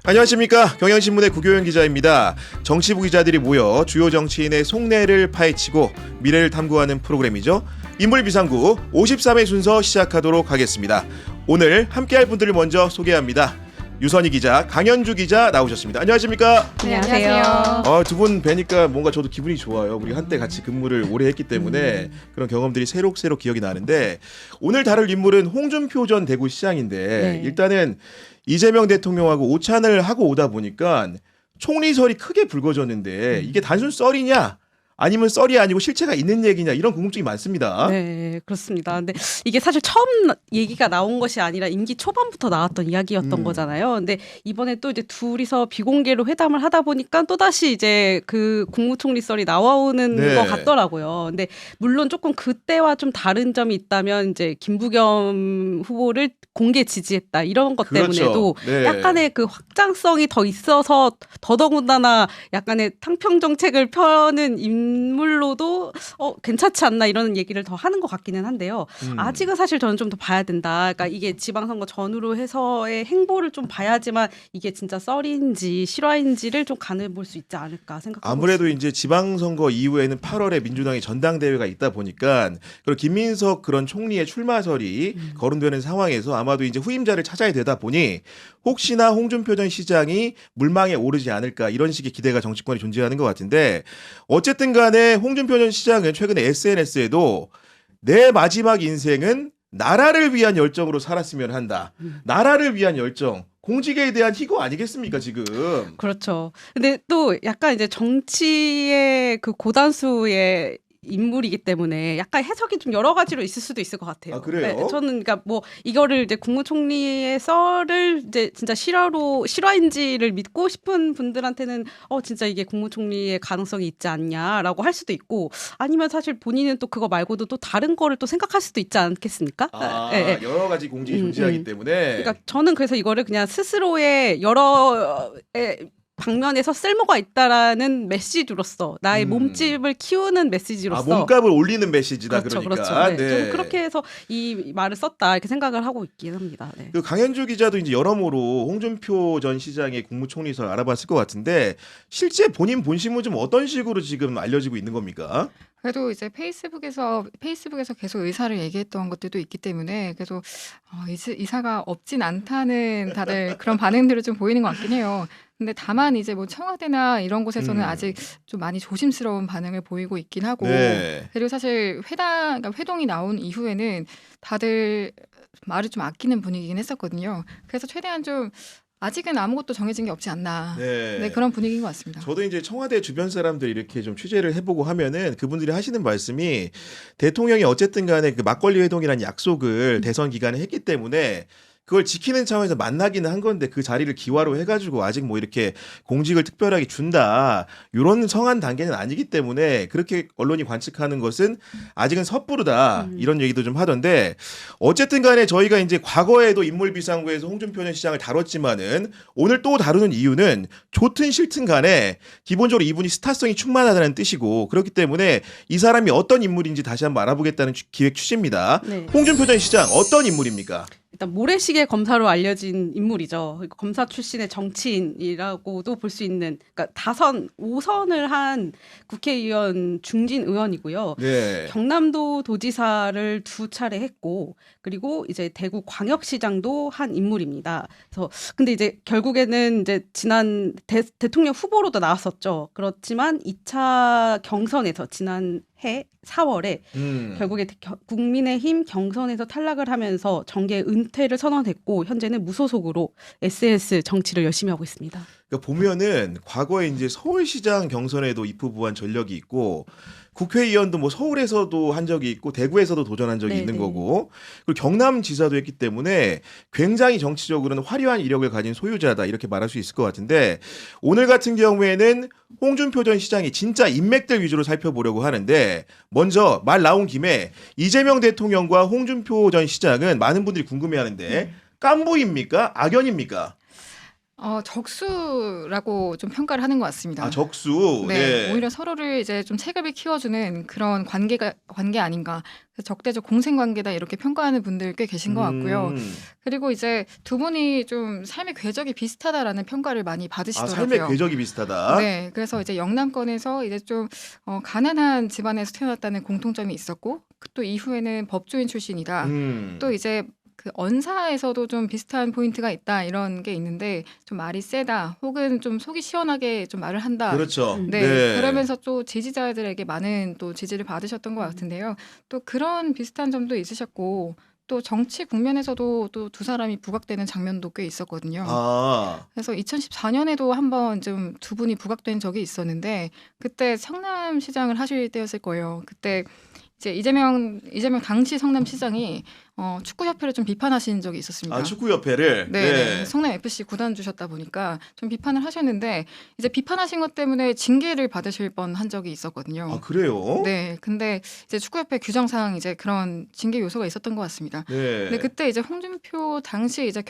안녕하십니까. 경향신문의 구교영 기자입니다. 정치부 기자들이 모여 주요 정치인의 속내를 파헤치고 미래를 탐구하는 프로그램이죠. 인물비상구 53회 순서 시작하도록 하겠습니다. 오늘 함께할 분들을 먼저 소개합니다. 유선희 기자, 강현주 기자 나오셨습니다. 안녕하십니까? 네, 안녕하세요. 두 분 뵈니까 뭔가 저도 기분이 좋아요. 우리 한때 같이 근무를 오래 했기 때문에 그런 경험들이 새록새록 기억이 나는데, 오늘 다룰 인물은 홍준표 전 대구시장인데 일단은 이재명 대통령하고 오찬을 하고 오다 보니까 총리설이 크게 불거졌는데 이게 단순 썰이냐 아니면 썰이 아니고 실체가 있는 얘기냐, 이런 궁금증이 많습니다. 네, 그렇습니다. 근데 이게 사실 처음 얘기가 나온 것이 아니라 임기 초반부터 나왔던 이야기였던 거잖아요. 근데 이번에 또 이제 둘이서 비공개로 회담을 하다 보니까 또다시 이제 그 국무총리 썰이 나와오는 것 같더라고요. 근데 물론 조금 그때와 좀 다른 점이 있다면 이제 김부겸 후보를 공개 지지했다 이런 것 때문에도 약간의 그 확장성이 더 있어서 더더군다나 약간의 탕평 정책을 펴는 인물로도 괜찮지 않나 이런 얘기를 더 하는 것 같기는 한데요. 아직은 사실 저는 좀 더 봐야 된다. 그러니까 이게 지방선거 전후로 해서의 행보를 좀 봐야지만 이게 진짜 썰인지 실화인지를 좀 가늠볼 수 있지 않을까 생각합니다. 아무래도 이제 지방선거 이후에는 8월에 민주당의 전당대회가 있다 보니까 그리고 김민석 그런 총리의 출마설이 거론되는 상황에서 아마도 이제 후임자를 찾아야 되다 보니 혹시나 홍준표 전 시장이 물망에 오르지 않을까, 이런 식의 기대가 정치권에 존재하는 것 같은데, 어쨌든 간에 홍준표 전 시장은 최근에 SNS에도 내 마지막 인생은 나라를 위한 열정으로 살았으면 한다. 나라를 위한 열정. 공직에 대한 희고 아니겠습니까, 지금? 그렇죠. 근데 또 약간 이제 정치의 그 고단수의 인물이기 때문에 약간 해석이 좀 여러 가지로 있을 수도 있을 것 같아요. 아, 그래요? 네, 저는 그러니까 뭐 이거를 이제 국무총리의 썰을 이제 진짜 실화인지를 믿고 싶은 분들한테는 진짜 이게 국무총리의 가능성이 있지 않냐라고 할 수도 있고, 아니면 사실 본인은 또 그거 말고도 또 다른 거를 또 생각할 수도 있지 않겠습니까? 네. 여러 가지 공직이 존재하기 때문에. 그러니까 저는 그래서 이거를 그냥 스스로의 여러 방면에서 쓸모가 있다라는 메시지로서, 나의 몸집을 키우는 메시지로서, 몸값을 올리는 메시지다. 그렇죠, 그러니까. 그렇죠. 네. 좀 그렇게 해서 이 말을 썼다 이렇게 생각을 하고 있긴 합니다. 네. 그 강현주 기자도 이제 여러모로 홍준표 전 시장의 국무총리설 알아봤을 것 같은데, 실제 본인 본심은 좀 어떤 식으로 지금 알려지고 있는 겁니까? 그래도 이제 페이스북에서 계속 의사를 얘기했던 것들도 있기 때문에 그래도 의사가 없진 않다는 다들 그런 반응들을 좀 보이는 것 같긴 해요. 근데 다만 이제 뭐 청와대나 이런 곳에서는 아직 좀 많이 조심스러운 반응을 보이고 있긴 하고, 그리고 사실 그러니까 회동이 나온 이후에는 다들 말을 좀 아끼는 분위기긴 했었거든요. 그래서 최대한 좀 아직은 아무것도 정해진 게 없지 않나. 네, 그런 분위기인 것 같습니다. 저도 이제 청와대 주변 사람들 이렇게 좀 취재를 해보고 하면은 그분들이 하시는 말씀이, 대통령이 어쨌든 간에 그 막걸리 회동이라는 약속을 대선 기간에 했기 때문에 그걸 지키는 차원에서 만나기는 한 건데, 그 자리를 기화로 해가지고 아직 뭐 이렇게 공직을 특별하게 준다, 이런 성한 단계는 아니기 때문에 그렇게 언론이 관측하는 것은 아직은 섣부르다, 이런 얘기도 좀 하던데, 어쨌든 간에 저희가 이제 과거에도 인물비상구에서 홍준표 전 시장을 다뤘지만은 오늘 또 다루는 이유는 좋든 싫든 간에 기본적으로 이분이 스타성이 충만하다는 뜻이고, 그렇기 때문에 이 사람이 어떤 인물인지 다시 한번 알아보겠다는 기획 취지입니다. 네. 홍준표 전 시장 어떤 인물입니까? 일단 모래시계 검사로 알려진 인물이죠. 검사 출신의 정치인이라고도 볼 수 있는, 그러니까 5선을 한 국회의원 중진 의원이고요. 경남도 도지사를 2차례 했고, 그리고 이제 대구 광역시장도 한 인물입니다. 그래서 근데 이제 결국에는 이제 지난 대통령 후보로도 나왔었죠. 그렇지만 2차 경선에서 지난해 4월에 결국에 국민의힘 경선에서 탈락을 하면서 정계 은퇴를 선언했고, 현재는 무소속으로 SNS 정치를 열심히 하고 있습니다. 그러니까 보면은 과거에 이제 서울시장 경선에도 입후보한 전력이 있고, 국회의원도 뭐 서울에서도 한 적이 있고 대구에서도 도전한 적이 있는 거고, 그리고 경남지사도 했기 때문에 굉장히 정치적으로는 화려한 이력을 가진 소유자다, 이렇게 말할 수 있을 것 같은데, 오늘 같은 경우에는 홍준표 전 시장이 진짜 인맥들 위주로 살펴보려고 하는데, 먼저 말 나온 김에 이재명 대통령과 홍준표 전 시장은 많은 분들이 궁금해하는데 깐부입니까? 악연입니까? 적수라고 좀 평가를 하는 것 같습니다. 아, 적수. 네, 네. 오히려 서로를 이제 좀 체급을 키워주는 그런 관계 아닌가. 그래서 적대적 공생 관계다 이렇게 평가하는 분들 꽤 계신 것 같고요. 그리고 이제 두 분이 좀 삶의 궤적이 비슷하다라는 평가를 많이 아, 받으시더라고요. 삶의 궤적이 비슷하다. 네, 그래서 이제 영남권에서 이제 좀 가난한 집안에서 태어났다는 공통점이 있었고, 또 이후에는 법조인 출신이다. 또 이제 그 언사에서도 좀 비슷한 포인트가 있다 이런 게 있는데 좀 말이 세다 혹은 좀 속이 시원하게 좀 말을 한다. 그렇죠. 음. 네, 네. 그러면서 또 지지자들에게 많은 또 지지를 받으셨던 것 같은데요. 또 그런 비슷한 점도 있으셨고 또 정치 국면에서도 또 두 사람이 부각되는 장면도 꽤 있었거든요. 아, 그래서 2014년에도 한번 좀 두 분이 부각된 적이 있었는데 그때 성남시장을 하실 때였을 거예요. 그때 이제 이재명 당시 성남시장이 축구협회를 좀 비판하신 적이 있었습니다. 아, 축구협회를. 네, 성남 FC 구단 주셨다 보니까 좀 비판을 하셨는데 이제 비판하신 것 때문에 징계를 받으실 뻔한 적이 있었거든요. 아, 그래요? 네, 근데 이제 축구협회 규정상 이제 그런 징계 요소가 있었던 것 같습니다. 네. 근데 그때 이제 홍준표 당시 이제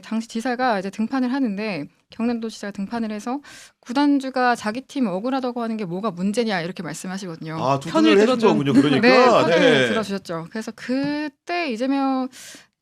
당시 지사가 이제 등판을 하는데 경남도지사가 등판을 해서 구단주가 자기 팀 억울하다고 하는 게 뭐가 문제냐 이렇게 말씀하시거든요. 아, 두 편을 분을 해준 들어준. 거군요. 그러니까. 네, 편을 네. 들어주셨죠. 그래서 그때 이재명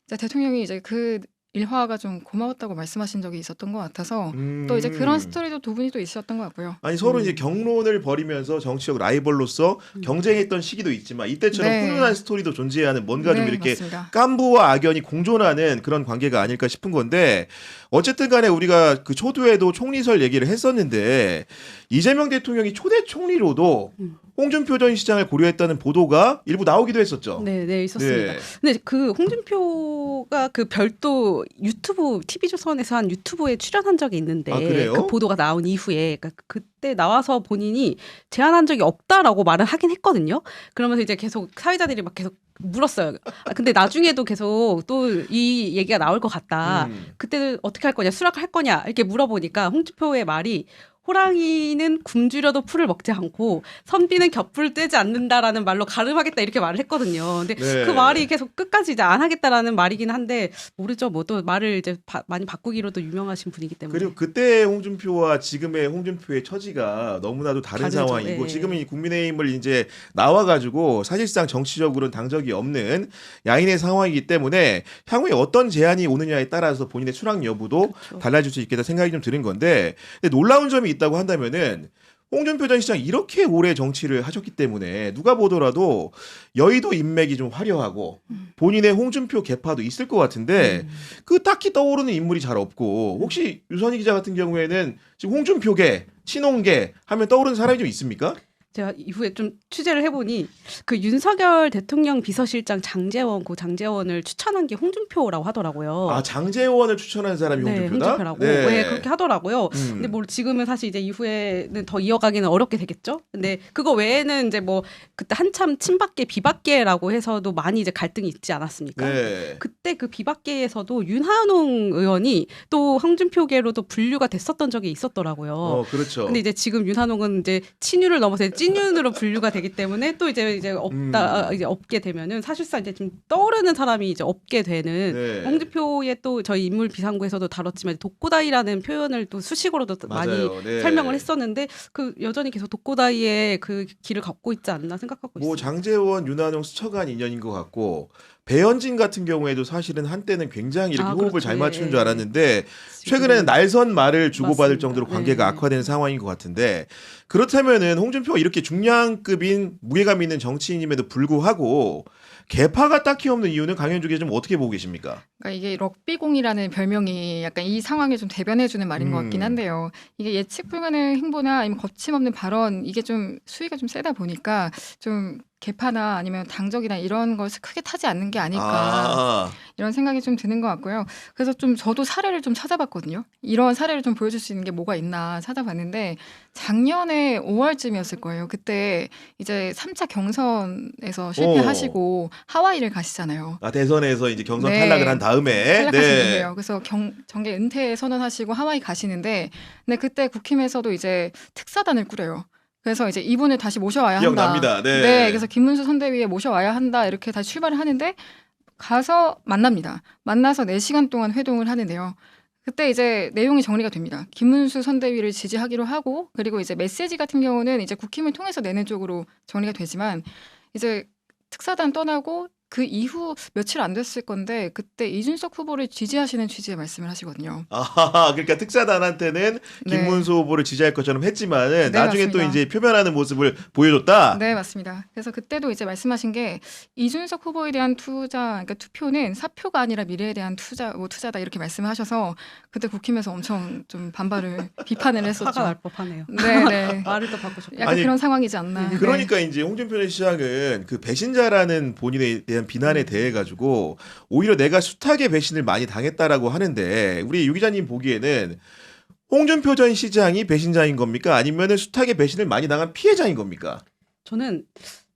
이제 대통령이 이제 그 일화가 좀 고마웠다고 말씀하신 적이 있었던 것 같아서 또 이제 그런 스토리도 두 분이 또 있으셨던 것 같고요. 아니 서로 이제 경론을 벌이면서 정치적 라이벌로서 경쟁했던 시기도 있지만 이때처럼 네. 훈훈한 스토리도 존재하는 뭔가 좀 네, 이렇게 맞습니다. 깐부와 악연이 공존하는 그런 관계가 아닐까 싶은 건데 어쨌든 간에 우리가 그 초두에도 총리설 얘기를 했었는데 이재명 대통령이 초대 총리로도 홍준표 전 시장을 고려했다는 보도가 일부 나오기도 했었죠. 네, 네, 있었습니다. 네. 근데 그 홍준표가 그 별도 유튜브 TV조선에서 한 유튜브에 출연한 적이 있는데 아, 그래요? 그 보도가 나온 이후에 그러니까 그때 나와서 본인이 제안한 적이 없다라고 말을 하긴 했거든요. 그러면서 이제 계속 사회자들이 막 계속 물었어요. 아, 근데 나중에도 계속 또 이 얘기가 나올 것 같다. 그때는 어떻게 할 거냐, 수락할 거냐 이렇게 물어보니까 홍준표의 말이 호랑이는 굶주려도 풀을 먹지 않고 선비는 겹불을 떼지 않는다라는 말로 가름하겠다 이렇게 말을 했거든요. 근데 네. 그 말이 계속 끝까지 이제 안 하겠다라는 말이긴 한데 모르죠. 뭐 또 말을 이제 많이 바꾸기로도 유명하신 분이기 때문에. 그리고 그때 홍준표와 지금의 홍준표의 처지가 너무나도 다른 다르죠. 상황이고 네. 지금은 이 국민의힘을 이제 나와가지고 사실상 정치적으로는 당적이 없는 야인의 상황이기 때문에 향후에 어떤 제안이 오느냐에 따라서 본인의 수락 여부도 그렇죠. 달라질 수 있겠다 생각이 좀 드는 건데 근데 놀라운 점이 있다고 한다면은 홍준표 전 시장 이렇게 오래 정치를 하셨기 때문에 누가 보더라도 여의도 인맥이 좀 화려하고 본인의 홍준표 계파도 있을 것 같은데 그 딱히 떠오르는 인물이 잘 없고 혹시 유선희 기자 같은 경우에는 지금 홍준표계, 친홍계 하면 떠오르는 사람이 좀 있습니까? 제가 이후에 좀 취재를 해보니 그 윤석열 대통령 비서실장 장제원을 추천한 게 홍준표라고 하더라고요. 아 장제원을 추천한 사람이 네, 홍준표다? 홍준표라고. 네, 그렇게 하더라고요. 근데 음. 뭐 지금은 사실 이제 이후에는 더 이어가기는 어렵게 되겠죠. 근데 그거 외에는 이제 뭐 그때 한참 친박계 비박계라고 해서도 많이 이제 갈등이 있지 않았습니까? 네. 그때 그 비박계에서도 윤한홍 의원이 또 홍준표계로도 분류가 됐었던 적이 있었더라고요. 그렇죠. 근데 이제 지금 윤한홍은 이제 친윤을 넘어서 찐윤으로 분류가 되기 때문에 또 이제 없다 이제 없게 되면은 사실상 이제 좀 떠오르는 사람이 이제 없게 되는 네. 홍준표의 또 저희 인물 비상구에서도 다뤘지만 독고다이라는 표현을 또 수식어로도 많이 맞아요. 네. 설명을 했었는데 그 여전히 계속 독고다이의 그 길을 걷고 있지 않나 생각하고 뭐 있습니다. 장제원, 윤한홍 스쳐간 인연인 것 같고 배현진 같은 경우에도 사실은 한때는 굉장히 이렇게 호흡을 그렇죠. 잘 맞추는 예. 줄 알았는데 지금은 최근에는 날선 말을 주고받을 맞습니다. 정도로 관계가 네. 악화된 상황인 것 같은데 그렇다면은 홍준표가 이렇게 중량급인 무게감 있는 정치인임에도 불구하고 개파가 딱히 없는 이유는 강현주 기자 좀 어떻게 보고 계십니까? 그러니까 이게 럭비공이라는 별명이 약간 이 상황을 좀 대변해주는 말인 것 같긴 한데요. 이게 예측 불가능한 행보나 아니면 거침없는 발언 이게 좀 수위가 좀 세다 보니까 좀 개파나 아니면 당적이나 이런 것을 크게 타지 않는 게 아닐까 아, 이런 생각이 좀 드는 것 같고요. 그래서 좀 저도 사례를 좀 찾아봤거든요. 이런 사례를 좀 보여줄 수 있는 게 뭐가 있나 찾아봤는데 작년에 5월쯤이었을 거예요. 그때 이제 3차 경선에서 실패하시고 하와이를 가시잖아요. 대선에서 이제 경선 네. 탈락을 한 다음에 탈락하시는데요. 그래서 정계 은퇴 선언하시고 하와이 가시는데, 근데 그때 국힘에서도 이제 특사단을 꾸려요. 그래서 이제 이분을 다시 모셔와야 한다. 기억납니다. 네. 그래서 김문수 선대위에 모셔와야 한다. 이렇게 다시 출발을 하는데 가서 만납니다. 만나서 4시간 동안 회동을 하는데요. 그때 이제 내용이 정리가 됩니다. 김문수 선대위를 지지하기로 하고 그리고 이제 메시지 같은 경우는 이제 국힘을 통해서 내는 쪽으로 정리가 되지만 이제 특사단 떠나고 그 이후 며칠 안 됐을 건데 그때 이준석 후보를 지지하시는 취지의 말씀을 하시거든요. 아, 그러니까 특사단한테는 네. 김문수 후보를 지지할 것처럼 했지만은 네, 나중에 또 맞습니다. 이제 표면하는 모습을 보여줬다. 네, 맞습니다. 그래서 그때도 이제 말씀하신 게 이준석 후보에 대한 투자, 그러니까 투표는 사표가 아니라 미래에 대한 투자다 이렇게 말씀하셔서 그때 국힘에서 엄청 좀 반발을 비판을 화가 했었죠. 날 법하네요. 네, 네. 말을 또 바꾸셨고. 약간 아니, 그런 상황이지 않나. 네. 그러니까 이제 홍준표 전 시장은 그 배신자라는 본인에 대한 비난에 대해 가지고 오히려 내가 숱하게 배신을 많이 당했다라고 하는데 우리 유 기자님 보기에는 홍준표 전 시장이 배신자인 겁니까? 아니면은 숱하게 배신을 많이 당한 피해자인 겁니까? 저는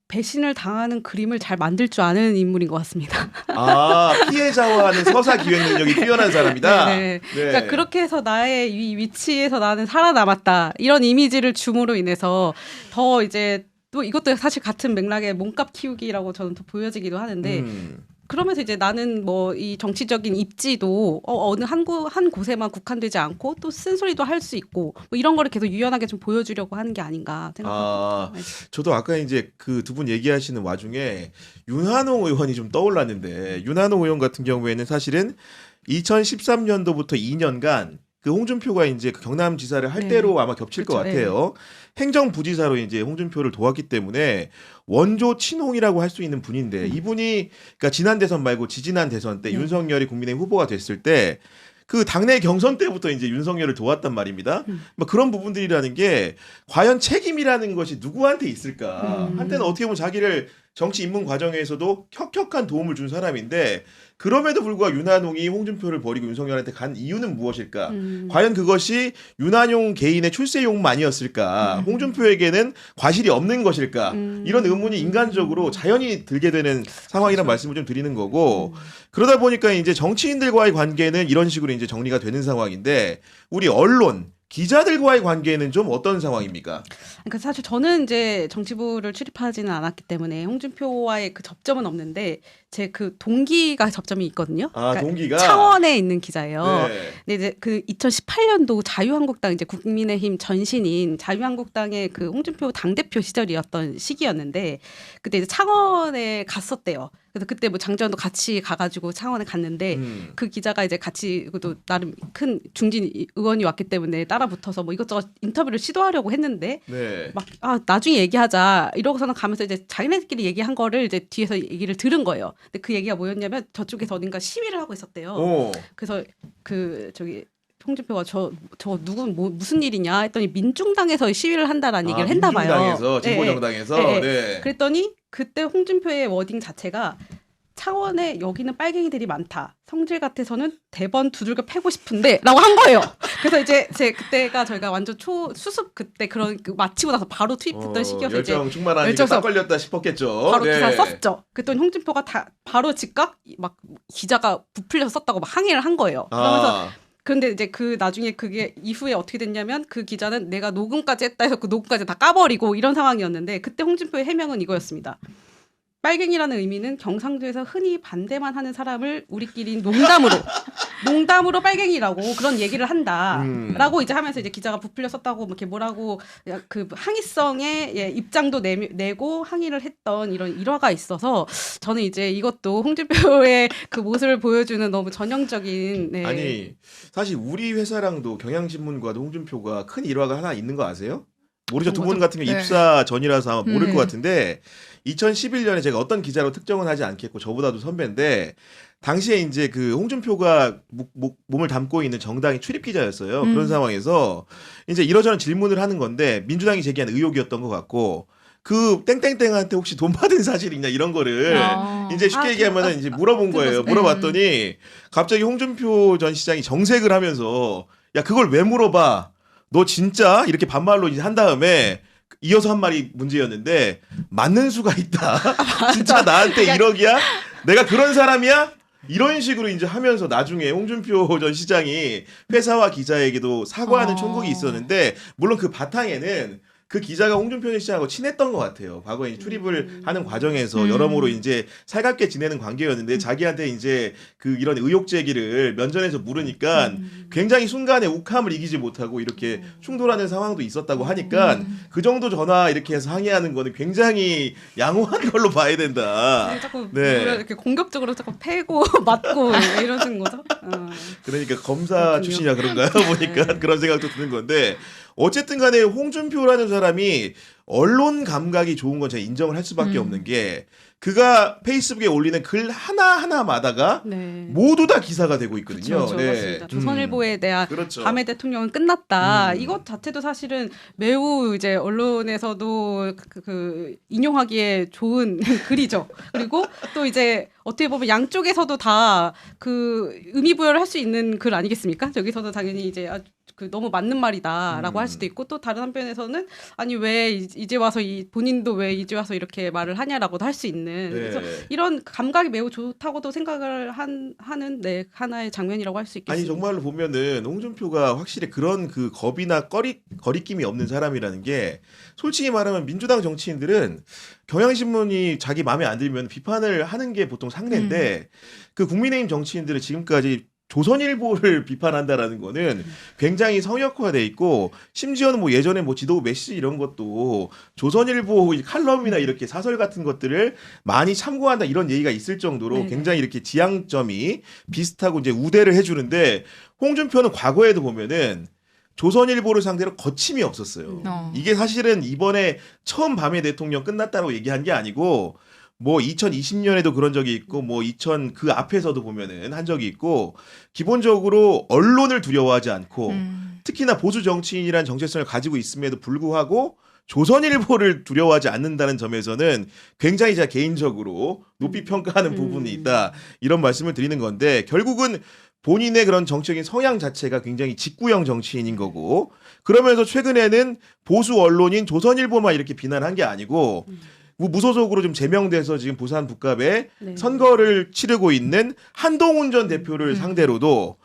배신을 당하는 그림을 잘 만들 줄 아는 인물인 것 같습니다. 아, 피해자와는 서사 기획 능력이 뛰어난 사람이다. 네. 그러니까 그렇게 해서 나의 이 위치에서 나는 살아남았다. 이런 이미지를 줌으로 인해서 더 이제 또 이것도 사실 같은 맥락의 몸값 키우기라고 저는 더 보여지기도 하는데 그러면서 이제 나는 뭐 이 정치적인 입지도 어느 한 곳에만 국한되지 않고 또 쓴소리도 할 수 있고 뭐 이런 거를 계속 유연하게 좀 보여주려고 하는 게 아닌가 생각합니다. 저도 아까 이제 그 두 분 얘기하시는 와중에 윤한홍 의원이 좀 떠올랐는데 윤한홍 의원 같은 경우에는 사실은 2013년도부터 2년간 그 홍준표가 이제 그 경남지사를 할 네. 때로 아마 겹칠 그렇죠. 것 같아요. 행정부지사로 이제 홍준표를 도왔기 때문에 원조 친홍이라고 할 수 있는 분인데 이분이 그러니까 지난 대선 말고 지지난 대선 때 네. 윤석열이 국민의힘 후보가 됐을 때 그 당내 경선 때부터 이제 윤석열을 도왔단 말입니다. 뭐 그런 부분들이라는 게 과연 책임이라는 것이 누구한테 있을까? 한때는 어떻게 보면 자기를 정치 입문 과정에서도 혁혁한 도움을 준 사람인데 그럼에도 불구하고 윤한홍이 홍준표를 버리고 윤석열한테 간 이유는 무엇일까? 과연 그것이 윤한홍 개인의 출세 욕만이었을까? 홍준표에게는 과실이 없는 것일까? 이런 의문이 인간적으로 자연히 들게 되는 상황이란 말씀을 좀 드리는 거고 그러다 보니까 이제 정치인들과의 관계는 이런 식으로 이제 정리가 되는 상황인데 우리 언론 기자들과의 관계는 좀 어떤 상황입니까? 그러니까 사실 저는 이제 정치부를 출입하지는 않았기 때문에 홍준표와의 그 접점은 없는데 제 그 동기가 접점이 있거든요. 아, 동기가? 창원에 있는 기자예요. 네. 근데 이제 그 2018년도 자유한국당 이제 국민의힘 전신인 자유한국당의 그 홍준표 당대표 시절이었던 시기였는데 그때 이제 창원에 갔었대요. 그래서 그때 뭐 장재원도 같이 가가지고 창원에 갔는데 그 기자가 이제 같이 또 나름 큰 중진 의원이 왔기 때문에 따라 붙어서 뭐 이것저것 인터뷰를 시도하려고 했는데 네. 막 나중에 얘기하자 이러고서는 가면서 이제 자기네들끼리 얘기한 거를 이제 뒤에서 얘기를 들은 거예요. 근데 그 얘기가 뭐였냐면 저쪽에서 어딘가 시위를 하고 있었대요. 오. 그래서 그 저기 홍준표가 저 누구 뭐 무슨 일이냐 했더니 민중당에서 시위를 한다라는 얘기를 했나 봐요. 민중당에서 진보정당에서 네. 네. 그랬더니 그때 홍준표의 워딩 자체가 창원에 여기는 빨갱이들이 많다. 성질 같아서는 대번 두들겨 패고 싶은데라고 한 거예요. 그래서 이제 그때가 저희가 완전 수습 그때 그런 그 마치고 나서 바로 투입했던 시기여서 열정 이제 충만하니까 딱 걸렸다 싶었겠죠. 바로 네. 기사 썼죠. 그랬더니 홍준표가 바로 즉각 막 기자가 부풀려서 썼다고 막 항의를 한 거예요. 그러면서 그런데 이제 그 나중에 그게 이후에 어떻게 됐냐면 그 기자는 내가 녹음까지 했다 해서 그 녹음까지 다 까버리고 이런 상황이었는데 그때 홍준표의 해명은 이거였습니다. 빨갱이라는 의미는 경상도에서 흔히 반대만 하는 사람을 우리끼리 농담으로 빨갱이라고 그런 얘기를 한다라고 이제 하면서 이제 기자가 부풀려 썼다고 이렇게 뭐라고 그 항의성의 입장도 내고 항의를 했던 이런 일화가 있어서 저는 이제 이것도 홍준표의 그 모습을 보여주는 너무 전형적인 네. 아니 사실 우리 회사랑도 경향신문과도 홍준표가 큰 일화가 하나 있는 거 아세요? 모르죠. 두 분 같은 경우 네. 입사 전이라서 아마 모를 네. 것 같은데 2011년에 제가 어떤 기자로 특정은 하지 않겠고 저보다도 선배인데 당시에 이제 그 홍준표가 몸을 담고 있는 정당의 출입 기자였어요. 그런 상황에서 이제 이러저런 질문을 하는 건데 민주당이 제기한 의혹이었던 것 같고 그 땡땡땡한테 혹시 돈 받은 사실 있냐 이런 거를 이제 쉽게 얘기하면은 이제 물어본 거예요. 물어봤더니 갑자기 홍준표 전 시장이 정색을 하면서 야 그걸 왜 물어봐? 너 진짜 이렇게 반말로 이제 한 다음에 이어서 한 말이 문제였는데 맞는 수가 있다. 진짜 나한테 1억이야? 내가 그런 사람이야? 이런 식으로 이제 하면서 나중에 홍준표 전 시장이 회사와 기자에게도 사과하는 총국이 있었는데 물론 그 바탕에는 그 기자가 홍준표 시장하고 친했던 것 같아요. 과거에 출입을 하는 과정에서 여러모로 이제 살갑게 지내는 관계였는데 자기한테 이제 그 이런 의혹 제기를 면전에서 물으니까 굉장히 순간에 욱함을 이기지 못하고 이렇게 충돌하는 상황도 있었다고 하니까 그 정도 전화 이렇게 해서 항의하는 거는 굉장히 양호한 걸로 봐야 된다. 자꾸 네. 이렇게 공격적으로 자꾸 패고 맞고 이러는 거죠. 그러니까 검사 그렇군요. 출신이라 그런가요? 보니까 네. 그런 생각도 드는 건데 어쨌든 간에 홍준표라는 사람이 언론 감각이 좋은 건 제가 인정을 할 수밖에 없는 게 그가 페이스북에 올리는 글 하나하나마다가 네. 모두 다 기사가 되고 있거든요. 그렇죠, 맞습니다. 조선일보에 대한 그렇죠. 밤의 대통령은 끝났다. 이것 자체도 사실은 매우 이제 언론에서도 그 인용하기에 좋은 글이죠. 그리고 또 이제 어떻게 보면 양쪽에서도 다 그 의미 부여를 할 수 있는 글 아니겠습니까? 저기서도 당연히 이제 그 너무 맞는 말이다라고 할 수도 있고 또 다른 한편에서는 아니 왜 이제 와서 본인도 왜 이제 와서 이렇게 말을 하냐라고도 할 수 있는 그래서 이런 감각이 매우 좋다고도 생각을 하는 네, 하나의 장면이라고 할 수 있겠습니다. 아니 정말로 보면은 홍준표가 확실히 그런 그 겁이나 거리낌이 없는 사람이라는 게 솔직히 말하면 민주당 정치인들은 경향신문이 자기 마음에 안 들면 비판을 하는 게 보통 상례인데 그 국민의힘 정치인들은 지금까지 조선일보를 비판한다라는 거는 굉장히 성역화돼 있고 심지어는 뭐 예전에 뭐 지도부 메시지 이런 것도 조선일보 칼럼이나 이렇게 사설 같은 것들을 많이 참고한다 이런 얘기가 있을 정도로 네네. 굉장히 이렇게 지향점이 비슷하고 이제 우대를 해주는데 홍준표는 과거에도 보면은 조선일보를 상대로 거침이 없었어요. 이게 사실은 이번에 처음 밤의 대통령 끝났다고 얘기한 게 아니고 뭐 2020년에도 그런 적이 있고 뭐 그 앞에서도 보면은 한 적이 있고 기본적으로 언론을 두려워하지 않고 특히나 보수 정치인이란 정체성을 가지고 있음에도 불구하고 조선일보를 두려워하지 않는다는 점에서는 굉장히 제가 개인적으로 높이 평가하는 부분이 있다 이런 말씀을 드리는 건데 결국은 본인의 그런 정치적인 성향 자체가 굉장히 직구형 정치인인 거고 그러면서 최근에는 보수 언론인 조선일보만 이렇게 비난한 게 아니고 무소속으로 좀 제명돼서 지금 부산 북갑에 네. 선거를 치르고 있는 한동훈 전 대표를 상대로도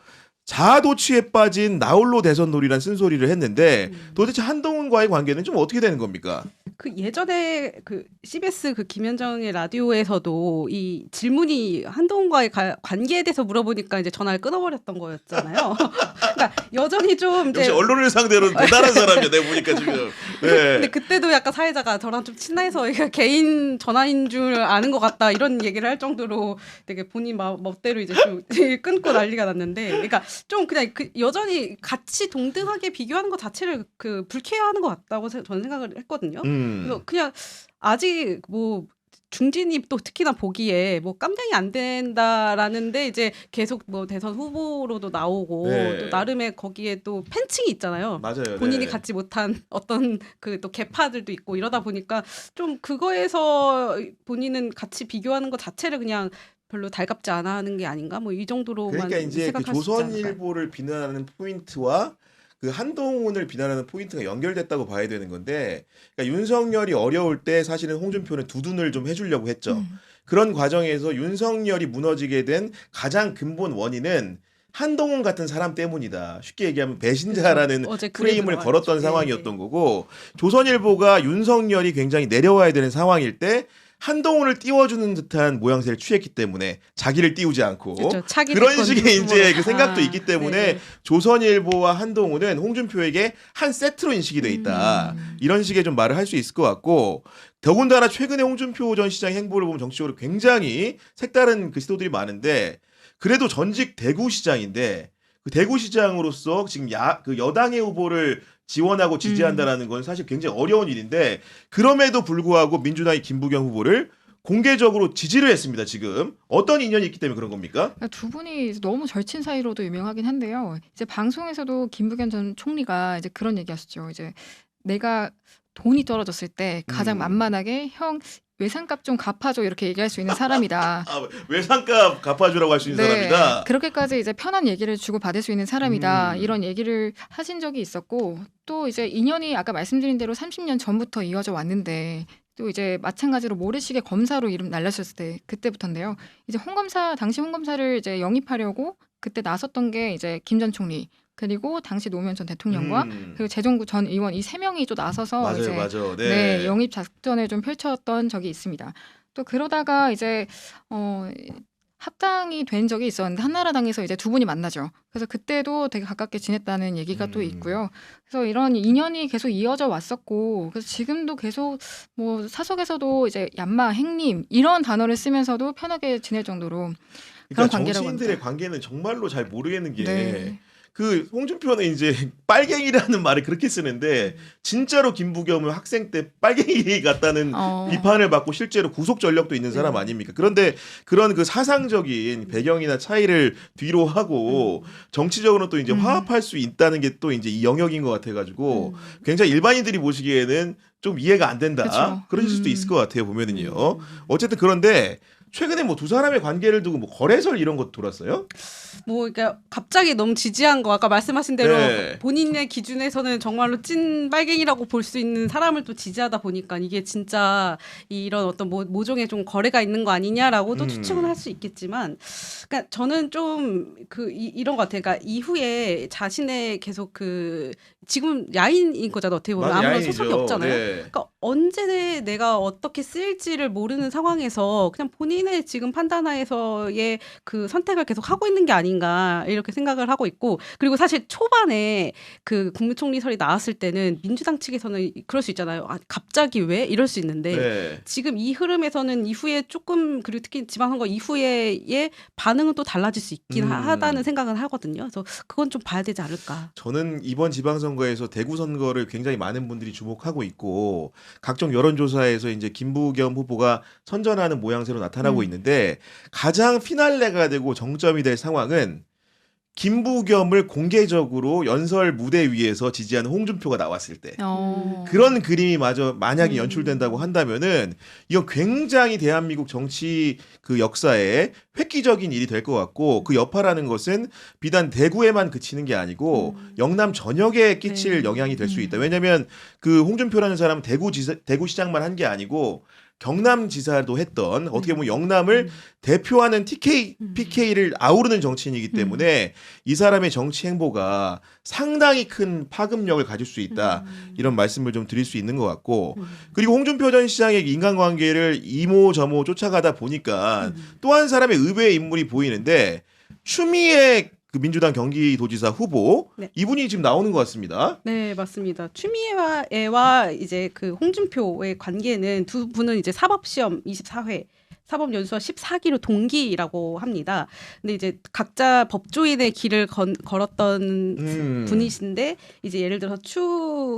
자아도취에 빠진 나홀로 대선 놀이란 쓴소리를 했는데 도대체 한동훈과의 관계는 좀 어떻게 되는 겁니까? 그 예전에 그 CBS 그 김현정의 라디오에서도 이 질문이 한동훈과의 관계에 대해서 물어보니까 이제 전화를 끊어버렸던 거였잖아요. 그러니까 여전히 좀 이제 역시 언론을 상대로 대단한 사람이야 내가 보니까 지금. 네. 근데 그때도 약간 사회자가 저랑 좀 친해서 이게 개인 전화인 줄 아는 것 같다 이런 얘기를 할 정도로 되게 본인 멋대로 이제 좀 끊고 난리가 났는데, 그러니까 좀 그냥 여전히 같이 동등하게 비교하는 것 자체를 그 불쾌해하는 것 같다고 저는 생각을 했거든요. 그래서 그냥 아직 뭐 중진이 또 특히나 보기에 뭐 깜냥이 안 된다라는데 이제 계속 뭐 대선 후보로도 나오고 네. 또 나름의 거기에 또 팬층이 있잖아요. 맞아요. 본인이 네. 갖지 못한 어떤 그 또 계파들도 있고 이러다 보니까 좀 그거에서 본인은 같이 비교하는 것 자체를 그냥 별로 달갑지 않아 하는 게 아닌가 뭐 이 정도로만 그러니까 이제 그 생각할 수 있지 않을까요? 조선일보를 비난하는 포인트와 그 한동훈을 비난하는 포인트가 연결됐다고 봐야 되는 건데, 그러니까 윤석열이 어려울 때 사실은 홍준표는 두둔을 좀 해주려고 했죠. 그런 과정에서 윤석열이 무너지게 된 가장 근본 원인은 한동훈 같은 사람 때문이다. 쉽게 얘기하면 배신자라는 어제 프레임을 그래도 걸었던 나왔죠. 상황이었던 예. 거고, 조선일보가 윤석열이 굉장히 내려와야 되는 상황일 때 한동훈을 띄워주는 듯한 모양새를 취했기 때문에 자기를 띄우지 않고 그렇죠. 차기 그런 대권 식의 이제 후보로. 그 생각도 아, 있기 때문에 네. 조선일보와 한동훈은 홍준표에게 한 세트로 인식이 돼 있다. 이런 식의 좀 말을 할 수 있을 것 같고, 더군다나 최근에 홍준표 전 시장 행보를 보면 정치적으로 굉장히 색다른 그 시도들이 많은데, 그래도 전직 대구시장인데 그 대구시장으로서 지금 그 여당의 후보를 지원하고 지지한다라는 건 사실 굉장히 어려운 일인데, 그럼에도 불구하고 민주당의 김부겸 후보를 공개적으로 지지를 했습니다. 지금 어떤 인연이 있기 때문에 그런 겁니까? 두 분이 너무 절친 사이로도 유명하긴 한데요. 이제 방송에서도 김부겸 전 총리가 이제 그런 얘기하셨죠. 이제 내가 돈이 떨어졌을 때 가장 만만하게 형 외상값 좀 갚아줘 이렇게 얘기할 수 있는 사람이다. 아, 외상값 갚아주라고 할 수 있는 사람이다. 그렇게까지 이제 편한 얘기를 주고 받을 수 있는 사람이다. 이런 얘기를 하신 적이 있었고, 또 이제 인연이 아까 말씀드린 대로 30년 전부터 이어져 왔는데, 또 이제 마찬가지로 모래시계 검사로 이름 날렸을 때 그때부터인데요. 이제 당시 홍 검사를 이제 영입하려고 그때 나섰던 게 이제 김 전 총리, 그리고 당시 노무현 전 대통령과 음. 그리고 재종구 전 의원 이 세 명이 또 나서서 맞아요, 이제 맞아요. 네, 네. 영입 작전을 좀 펼쳤던 적이 있습니다. 또 그러다가 이제 합당이 된 적이 있었는데 한나라당에서 이제 두 분이 만나죠. 그래서 그때도 되게 가깝게 지냈다는 얘기가 또 있고요. 그래서 이런 인연이 계속 이어져 왔었고, 그래서 지금도 계속 뭐 사석에서도 이제 얌마, 행님 이런 단어를 쓰면서도 편하게 지낼 정도로 그런 그러니까 관계라고 정치인들의 합니다. 관계는 정말로 잘 모르겠는 게 네. 그 홍준표는 이제 빨갱이라는 말을 그렇게 쓰는데 진짜로 김부겸은 학생 때 빨갱이 같다는 비판을 받고 실제로 구속 전력도 있는 사람 네. 아닙니까? 그런데 그런 그 사상적인 배경이나 차이를 뒤로 하고 정치적으로 또 이제 화합할 수 있다는 게 또 이제 이 영역인 것 같아가지고 굉장히 일반인들이 보시기에는 좀 이해가 안 된다. 그쵸. 그러실 수도 있을 것 같아요 보면은요. 어쨌든 그런데 최근에 뭐 두 사람의 관계를 두고 뭐 거래설 이런 것도 돌았어요? 뭐 그러니까 갑자기 너무 지지한 거 아까 말씀하신 대로 네. 본인의 기준에서는 정말로 찐 빨갱이라고 볼 수 있는 사람을 또 지지하다 보니까 이게 진짜 이런 어떤 모종의 좀 거래가 있는 거 아니냐라고도 추측은 할 수 있겠지만, 그러니까 저는 좀 이런 것 같아요. 그러니까 이후에 자신의 계속 지금 야인인 거잖아요. 어떻게 보면 맞아, 아무런 야인이죠. 소속이 없잖아요. 네. 그러니까 언제 내가 어떻게 쓰일지를 모르는 상황에서 그냥 본인의 지금 판단하에서의 그 선택을 계속 하고 있는 게 아닌가 이렇게 생각을 하고 있고, 그리고 사실 초반에 그 국무총리설이 나왔을 때는 민주당 측에서는 그럴 수 있잖아요. 아, 갑자기 왜? 이럴 수 있는데 네. 지금 이 흐름에서는 이후에 조금, 그리고 특히 지방선거 이후에의 반응은 또 달라질 수 있긴 하다는 생각은 하거든요. 그래서 그건 좀 봐야 되지 않을까. 저는 이번 지방선거에서 대구 선거를 굉장히 많은 분들이 주목하고 있고 각종 여론조사에서 이제 김부겸 후보가 선전하는 모양새로 나타나고 있는데 가장 피날레가 되고 정점이 될 상황은 김부겸을 공개적으로 연설 무대 위에서 지지하는 홍준표가 나왔을 때 그런 그림이 만약에 연출된다고 한다면은 이건 굉장히 대한민국 정치 그 역사에 획기적인 일이 될 것 같고, 그 여파라는 것은 비단 대구에만 그치는 게 아니고 영남 전역에 끼칠 영향이 될 수 있다. 왜냐하면 그 홍준표라는 사람은 대구시장만 한 게 아니고 경남지사도 했던, 어떻게 보면 영남을 대표하는 PK를 아우르는 정치인이기 때문에 이 사람의 정치 행보가 상당히 큰 파급력을 가질 수 있다. 이런 말씀을 좀 드릴 수 있는 것 같고, 그리고 홍준표 전 시장의 인간관계를 이모저모 쫓아가다 보니까 또 한 사람의 의외의 인물이 보이는데, 추미애 그 민주당 경기도지사 후보, 네. 이분이 지금 나오는 것 같습니다. 네, 맞습니다. 추미애와 이제 그 홍준표의 관계는 두 분은 이제 사법시험 24회, 사법연수원 14기로 동기라고 합니다. 근데 이제 각자 법조인의 길을 걸었던 분이신데, 이제 예를 들어서 추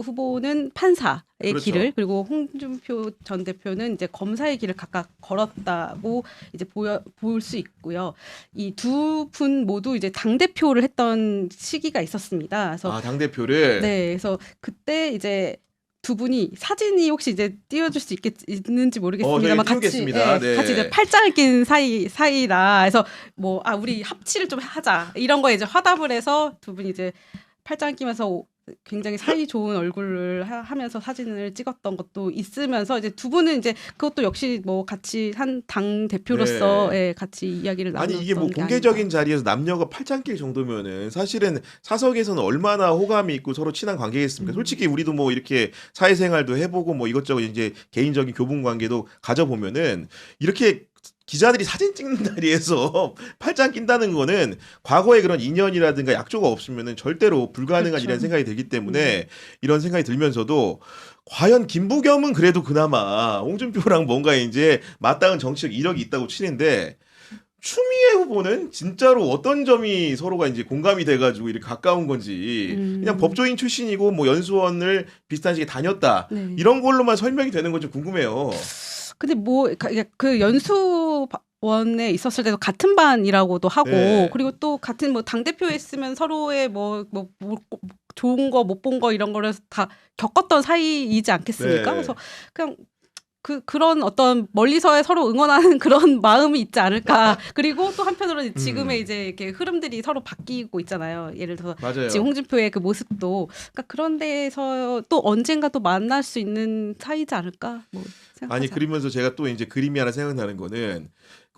후보는 판사의 그렇죠. 길을, 그리고 홍준표 전 대표는 이제 검사의 길을 각각 걸었다고 이제 볼 수 있고요. 이 두 분 모두 이제 당 대표를 했던 시기가 있었습니다. 그래서 당 대표를. 네, 그래서 그때 이제 두 분이 사진이 혹시 이제 띄워줄 수 있는지 모르겠습니다만 저희 띄우겠습니다. 네. 같이 이제 팔짱을 낀 사이라, 그래서 뭐 우리 합치를 좀 하자 이런 거에 이제 화답을 해서 두 분이 이제 팔짱 끼면서 굉장히 사이 좋은 얼굴을 하면서 사진을 찍었던 것도 있으면서, 이제 두 분은 이제 그것도 역시 뭐 같이 한 당 대표로서 네. 같이 이야기를 나눴던 아니 이게 뭐 게 공개적인 아닌가. 자리에서 남녀가 팔짱 낄 정도면은 사실은 사석에서는 얼마나 호감이 있고 서로 친한 관계겠습니까? 솔직히 우리도 뭐 이렇게 사회생활도 해보고 뭐 이것저것 이제 개인적인 교분 관계도 가져보면은 이렇게 기자들이 사진 찍는 자리에서 팔짱 낀다는 거는 과거에 그런 인연이라든가 약조가 없으면은 절대로 불가능한 그렇죠. 이라는 생각이 들기 때문에 이런 생각이 들면서도, 과연 김부겸은 그래도 그나마 홍준표랑 뭔가 이제 맞닿은 정치적 이력이 있다고 치는데, 추미애 후보는 진짜로 어떤 점이 서로가 이제 공감이 돼가지고 이렇게 가까운 건지, 그냥 법조인 출신이고 뭐 연수원을 비슷한 시기에 다녔다, 네. 이런 걸로만 설명이 되는 건 좀 궁금해요. 근데 뭐 그 연수원에 있었을 때도 같은 반이라고도 하고, 네. 그리고 또 같은 뭐 당 대표에 있으면 서로의 뭐 좋은 거 못 본 거 이런 거를 다 겪었던 사이이지 않겠습니까? 네. 그래서 그냥 그런 어떤 멀리서의 서로 응원하는 그런 마음이 있지 않을까. 그리고 또 한편으로는 지금의 이제 이렇게 흐름들이 서로 바뀌고 있잖아요. 예를 들어서 맞아요. 지금 홍준표의 그 모습도, 그러니까 그런 데에서 또 언젠가 또 만날 수 있는 사이지 않을까. 뭐 아니, 그러면서 제가 또 이제 그림이 하나 생각나는 거는,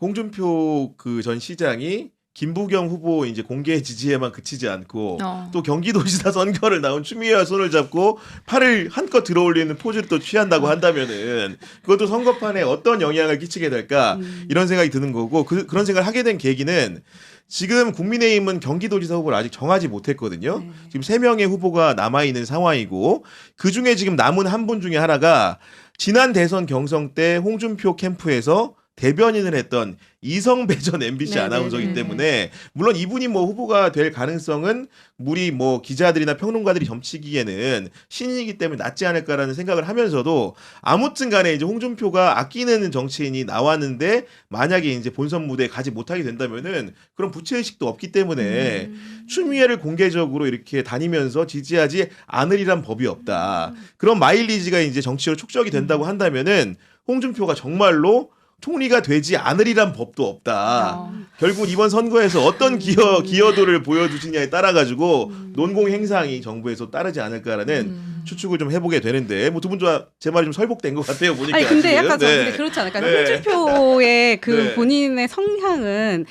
홍준표 그 전 시장이 김부겸 후보 이제 공개 지지에만 그치지 않고 어. 또 경기도지사 선거를 나온 추미애와 손을 잡고 팔을 한껏 들어올리는 포즈를 또 취한다고 한다면은 그것도 선거판에 어떤 영향을 끼치게 될까 이런 생각이 드는 거고 그런 생각을 하게 된 계기는 지금 국민의힘은 경기도지사 후보를 아직 정하지 못했거든요. 네. 지금 3명의 후보가 남아있는 상황이고 그중에 지금 남은 한 분 중에 하나가 지난 대선 경선 때 홍준표 캠프에서 대변인을 했던 이성배 전 MBC 네, 아나운서이기 네, 네. 때문에 물론 이분이 뭐 후보가 될 가능성은 우리 뭐 기자들이나 평론가들이 점치기에는 신인이기 때문에 낮지 않을까라는 생각을 하면서도 아무튼 간에 이제 홍준표가 아끼는 정치인이 나왔는데 만약에 이제 본선 무대에 가지 못하게 된다면은 그런 부채의식도 없기 때문에 추미애를 공개적으로 이렇게 다니면서 지지하지 않으리란 법이 없다. 그런 마일리지가 이제 정치로 축적이 된다고 한다면은 홍준표가 정말로 총리가 되지 않으리란 법도 없다. 결국 이번 선거에서 어떤 기여도를 보여주시냐에 따라 가지고 논공 행상이 정부에서 따르지 않을까라는 추측을 좀 해보게 되는데 뭐 두 분 제 말이 좀 설복된 것 같아요 보니까. 아니 근데 지금. 약간 근데 그렇지 않을까요? 홍준표의 그 네. 본인의 성향은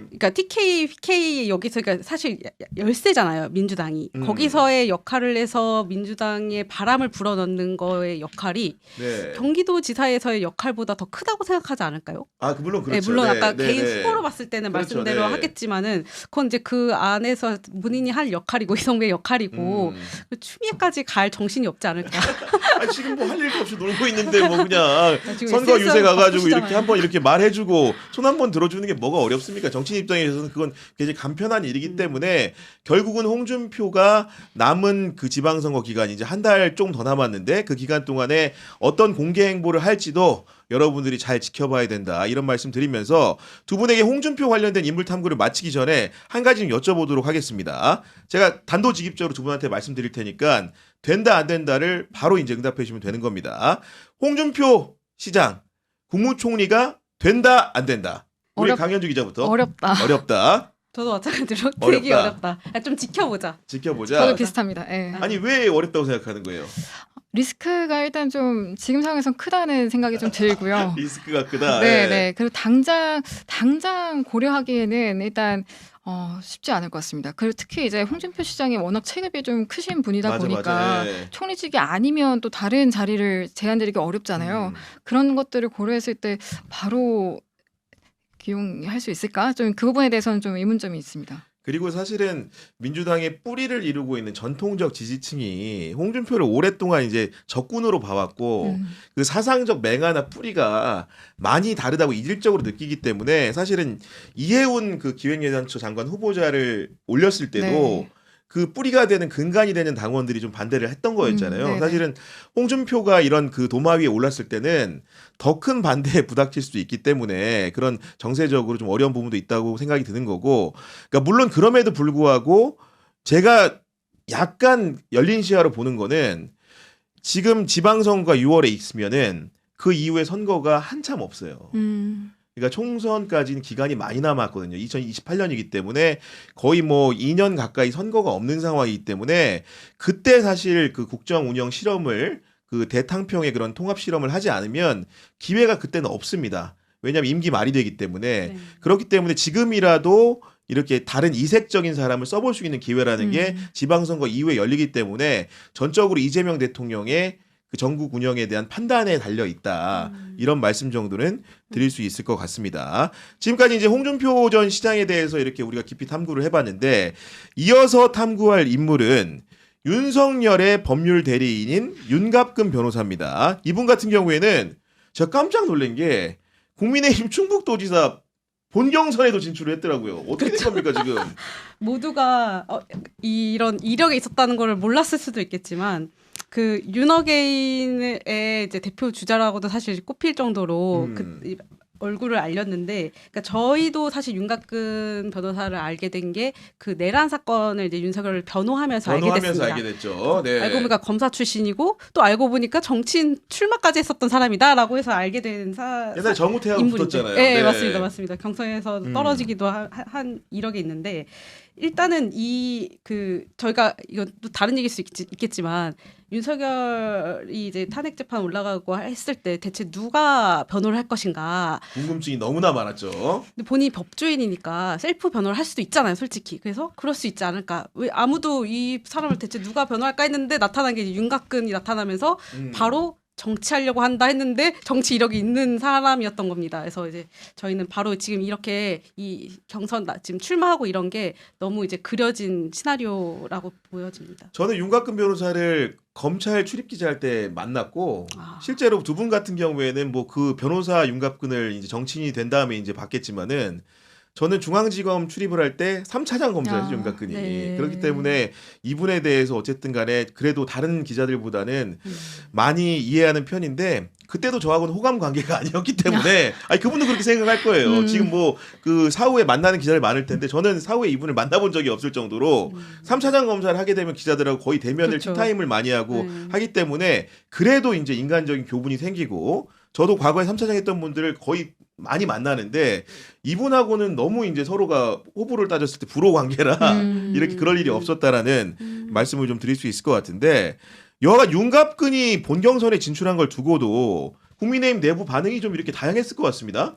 그러니까 TK, PK 여기서 그러니까 사실 열세잖아요 민주당이 거기서의 역할을 해서 민주당의 바람을 불어넣는 거의 역할이 네. 경기도지사에서의 역할보다 더 크다고 생각하지 않을까요? 아 물론 그렇죠. 네, 물론 아까 네, 개인 네. 후보로 봤을 때는 그렇죠, 말씀대로 네. 하겠지만은 그건 이제 그 안에서 본인이 할 역할이고 이성의 역할이고 그 추미애까지 갈 정신이 없지 않을까? 아 지금 뭐 할 일도 없이 놀고 있는데 뭐 그냥 지금 선거 유세 SNS하고 가가지고 바쁘시잖아요. 이렇게 한번 이렇게 말해주고 손 한번 들어주는 게 뭐가 어렵습니까? 정치인 입장에서는 그건 굉장히 간편한 일이기 때문에 결국은 홍준표가 남은 그 지방선거 기간이 이제 한 달 좀 더 남았는데 그 기간 동안에 어떤 공개 행보를 할지도 여러분들이 잘 지켜봐야 된다 이런 말씀 드리면서 두 분에게 홍준표 관련된 인물 탐구를 마치기 전에 한 가지 좀 여쭤보도록 하겠습니다. 제가 단도직입적으로 두 분한테 말씀드릴 테니까 된다 안 된다를 바로 이제 응답해 주시면 되는 겁니다. 홍준표 시장 국무총리가 된다 안 된다. 우리 강현주 기자부터. 어렵다. 어렵다. 저도 마찬가지로 어렵다. 되게 어렵다. 좀 지켜보자. 지켜보자. 저도 비슷합니다. 예. 아니 왜 어렵다고 생각하는 거예요? 리스크가 일단 좀 지금 상황에선 크다는 생각이 좀 들고요. 리스크가 크다. 네, 예. 네. 그리고 당장 고려하기에는 일단 쉽지 않을 것 같습니다. 그리고 특히 이제 홍준표 시장이 워낙 체급이 좀 크신 분이다 맞아, 보니까 맞아. 예. 총리직이 아니면 또 다른 자리를 제안드리기 어렵잖아요. 그런 것들을 고려했을 때 바로 기용할 수 있을까? 좀 그 부분에 대해서는 좀 의문점이 있습니다. 그리고 사실은 민주당의 뿌리를 이루고 있는 전통적 지지층이 홍준표를 오랫동안 이제 적군으로 봐왔고 그 사상적 맹아나 뿌리가 많이 다르다고 이질적으로 느끼기 때문에 사실은 이해운 그 기획예산처 장관 후보자를 올렸을 때도 네. 그 뿌리가 되는 근간이 되는 당원들이 좀 반대를 했던 거였잖아요. 네네. 사실은 홍준표가 이런 그 도마 위에 올랐을 때는 더 큰 반대에 부닥칠 수도 있기 때문에 그런 정세적으로 좀 어려운 부분도 있다고 생각이 드는 거고, 그러니까 물론 그럼에도 불구하고 제가 약간 열린 시야로 보는 거는 지금 지방선거가 6월에 있으면은 그 이후에 선거가 한참 없어요. 그러니까 총선까지는 기간이 많이 남았거든요. 2028년이기 때문에 거의 뭐 2년 가까이 선거가 없는 상황이기 때문에 그때 사실 그 국정 운영 실험을 그 대탕평의 그런 통합 실험을 하지 않으면 기회가 그때는 없습니다. 왜냐하면 임기 말이 되기 때문에 네. 그렇기 때문에 지금이라도 이렇게 다른 이색적인 사람을 써볼 수 있는 기회라는 게 지방선거 이후에 열리기 때문에 전적으로 이재명 대통령의 그 전국 운영에 대한 판단에 달려 있다. 이런 말씀 정도는 드릴 수 있을 것 같습니다. 지금까지 이제 홍준표 전 시장에 대해서 이렇게 우리가 깊이 탐구를 해봤는데 이어서 탐구할 인물은 윤석열의 법률 대리인인 윤갑근 변호사입니다. 이분 같은 경우에는 제가 깜짝 놀란 게 국민의힘 충북도지사 본경선에도 진출을 했더라고요. 어떻게 된 겁니까 지금? 모두가 이런 이력이 있었다는 걸 몰랐을 수도 있겠지만 그 윤어게인의 이제 대표 주자라고도 사실 꼽힐 정도로 그 얼굴을 알렸는데, 그러니까 저희도 사실 윤갑근 변호사를 알게 된 게 그 내란 사건을 이제 윤석열을 변호하면서 알게 됐습니다. 알게 됐죠. 네. 알고 보니까 검사 출신이고 또 알고 보니까 정치인 출마까지 했었던 사람이다라고 해서 알게 된 옛날 정우태하고 인물인데. 붙었잖아요. 네, 맞습니다. 경선에서 떨어지기도 한 이력이 있는데, 일단은 저희가 이건 또 다른 얘기일 수 있겠지만 윤석열이 이제 탄핵 재판 올라가고 했을 때 대체 누가 변호를 할 것인가. 궁금증이 너무나 많았죠. 근데 본인이 법조인이니까 셀프 변호를 할 수도 있잖아요, 솔직히. 그래서 그럴 수 있지 않을까. 왜 아무도 이 사람을 대체 누가 변호할까 했는데 나타난 게 윤곽근이 나타나면서 바로 정치하려고 한다 했는데 정치 이력이 있는 사람이었던 겁니다. 그래서 이제 저희는 바로 지금 이렇게 이 경선 지금 출마하고 이런 게 너무 이제 그려진 시나리오라고 보여집니다. 저는 윤곽근 변호사를 검찰 출입 기자할 때 만났고 실제로 두 분 같은 경우에는 뭐 그 변호사 윤곽근을 이제 정치인이 된 다음에 이제 봤겠지만은 저는 중앙지검 출입을 할 때 3차장 검사였죠, 윤곽근이. 네. 그렇기 때문에 이분에 대해서 어쨌든 간에 그래도 다른 기자들보다는 많이 이해하는 편인데 그때도 저하고는 호감 관계가 아니었기 때문에 아니 그분도 그렇게 생각할 거예요. 지금 뭐 그 사후에 만나는 기자들 많을 텐데 저는 사후에 이분을 만나본 적이 없을 정도로 3차장 검사를 하게 되면 기자들하고 거의 대면을 그렇죠. 티타임을 많이 하고 하기 때문에 그래도 이제 인간적인 교분이 생기고 저도 과거에 3차장 했던 분들을 거의 많이 만나는데 이분하고는 너무 이제 서로가 호불호를 따졌을 때 불호 관계라 이렇게 그럴 일이 없었다라는 말씀을 좀 드릴 수 있을 것 같은데 여하간 윤곽근이 본경선에 진출한 걸 두고도 국민의힘 내부 반응이 좀 이렇게 다양했을 것 같습니다.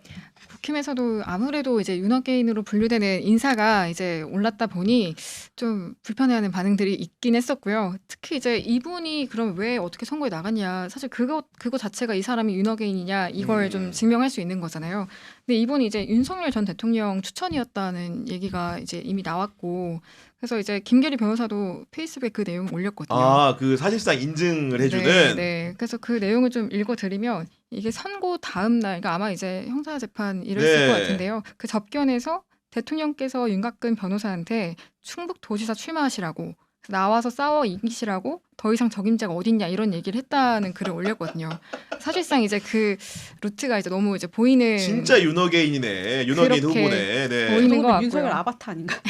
국힘에서도 아무래도 이제 윤핵관으로 분류되는 인사가 이제 올랐다 보니 좀 불편해하는 반응들이 있긴 했었고요. 특히 이제 이분이 그럼 왜 어떻게 선거에 나갔냐. 사실 그거 자체가 이 사람이 윤핵관이냐 이걸 좀 증명할 수 있는 거잖아요. 근데 이분이 이제 윤석열 전 대통령 추천이었다는 얘기가 이제 이미 나왔고 그래서 이제 김계리 변호사도 페이스북에 그 내용을 올렸거든요. 아, 그 사실상 인증을 해주는. 네, 네. 그래서 그 내용을 좀 읽어드리면 이게 선고 다음 날, 그러니까 아마 이제 형사 재판 이랬을 것 같은데요. 그 접견에서 대통령께서 윤곽근 변호사한테 충북도지사 출마하시라고 나와서 싸워 이기시라고 더 이상 적임자가 어딨냐 이런 얘기를 했다는 글을 올렸거든요. 사실상 이제 그 루트가 이제 너무 이제 보이는 진짜 윤핵관이네. 윤핵관 그렇게 후보네. 네. 보이는 것 같고요. 윤석열 아바타 아닌가?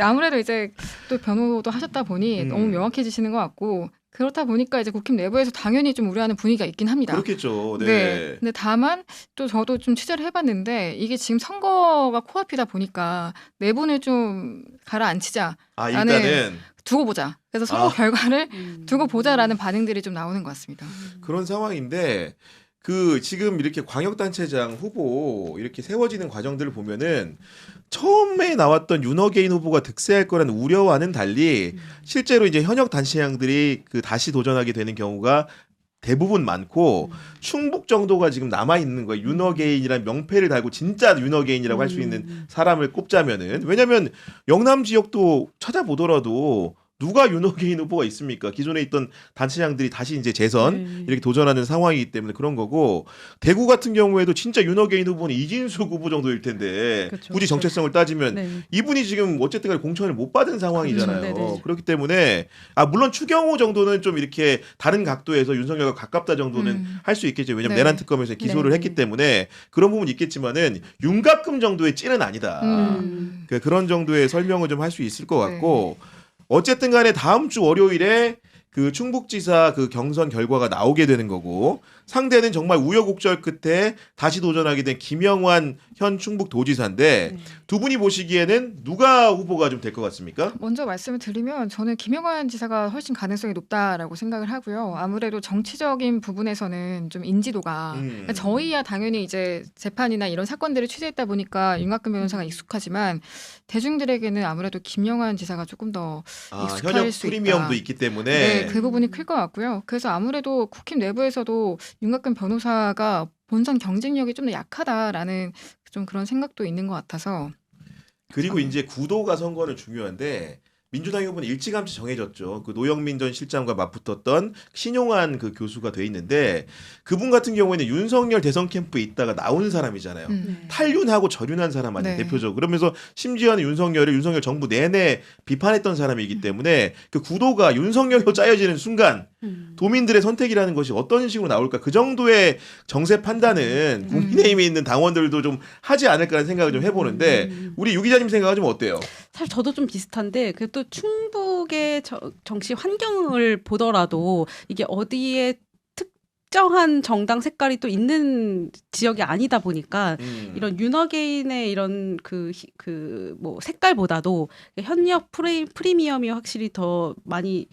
아무래도 이제 또 변호도 하셨다 보니 너무 명확해지시는 것 같고 그렇다 보니까 이제 국힘 내부에서 당연히 좀 우려하는 분위기가 있긴 합니다. 그렇겠죠. 네. 네. 근데 다만 또 저도 좀 취재를 해봤는데 이게 지금 선거가 코앞이다 보니까 내분을 좀 가라앉히자. 아, 일단은 두고 보자. 그래서 선거 결과를 두고 보자라는 반응들이 좀 나오는 것 같습니다. 그런 상황인데 그 지금 이렇게 광역단체장 후보 이렇게 세워지는 과정들을 보면은 처음에 나왔던 윤핵관 후보가 득세할 거라는 우려와는 달리 실제로 이제 현역 단체장들이 그 다시 도전하게 되는 경우가 대부분 많고 충북 정도가 지금 남아 있는 거예요. 윤핵관이라는 명패를 달고 진짜 윤핵관이라고 할 수 있는 사람을 꼽자면은 왜냐면 영남 지역도 찾아보더라도 누가 윤핵관 후보가 있습니까? 기존에 있던 단체장들이 다시 이제 재선 이렇게 도전하는 상황이기 때문에 그런 거고 대구 같은 경우에도 진짜 윤핵관 후보는 이진숙 후보 정도일 텐데 그렇죠. 굳이 정체성을 따지면 네. 이분이 지금 어쨌든 간에 공천을 못 받은 상황이잖아요. 그렇죠. 네네. 그렇기 때문에 물론 추경호 정도는 좀 이렇게 다른 각도에서 윤석열과 가깝다 정도는 할 수 있겠죠. 왜냐면 네. 내란 특검에서 기소를 네. 했기 때문에 그런 부분이 있겠지만은 윤곽금 정도의 찐은 아니다. 그런 정도의 설명을 좀 할 수 있을 것 같고 어쨌든 간에 다음 주 월요일에 그 충북지사 그 경선 결과가 나오게 되는 거고 상대는 정말 우여곡절 끝에 다시 도전하게 된 김영환 현 충북도지사인데 두 분이 보시기에는 누가 후보가 좀 될 것 같습니까? 먼저 말씀을 드리면 저는 김영환 지사가 훨씬 가능성이 높다라고 생각을 하고요. 아무래도 정치적인 부분에서는 좀 인지도가 그러니까 저희야 당연히 이제 재판이나 이런 사건들을 취재했다 보니까 윤곽근 변호사가 익숙하지만 대중들에게는 아무래도 김영환 지사가 조금 더 익숙할 현역 수 프리미엄도 있다. 있기 때문에 네, 그 부분이 클 것 같고요. 그래서 아무래도 국힘 내부에서도 윤곽근 변호사가 본선 경쟁력이 좀 더 약하다라는 좀 그런 생각도 있는 것 같아서 그리고 이제 구도가 선거는 중요한데 민주당 후보는 일찌감치 정해졌죠. 그 노영민 전 실장과 맞붙었던 신용환 그 교수가 돼 있는데 그분 같은 경우에는 윤석열 대선 캠프에 있다가 나온 사람이잖아요. 탈윤하고 절윤한 사람 아니에요. 네. 대표적으로. 그러면서 심지어는 윤석열 정부 내내 비판했던 사람이기 때문에 그 구도가 윤석열로 짜여지는 순간 도민들의 선택이라는 것이 어떤 식으로 나올까 그 정도의 정세 판단은 국민의힘에 있는 당원들도 좀 하지 않을까라는 생각을 좀 해보는데 우리 유 기자님 생각은 좀 어때요? 사실 저도 좀 비슷한데 그 또 충북의 정치 환경을 보더라도 이게 어디에 특정한 정당 색깔이 또 있는 지역이 아니다 보니까 이런 윤어게인의 이런 뭐 색깔보다도 현역 프리미엄이 확실히 더 많이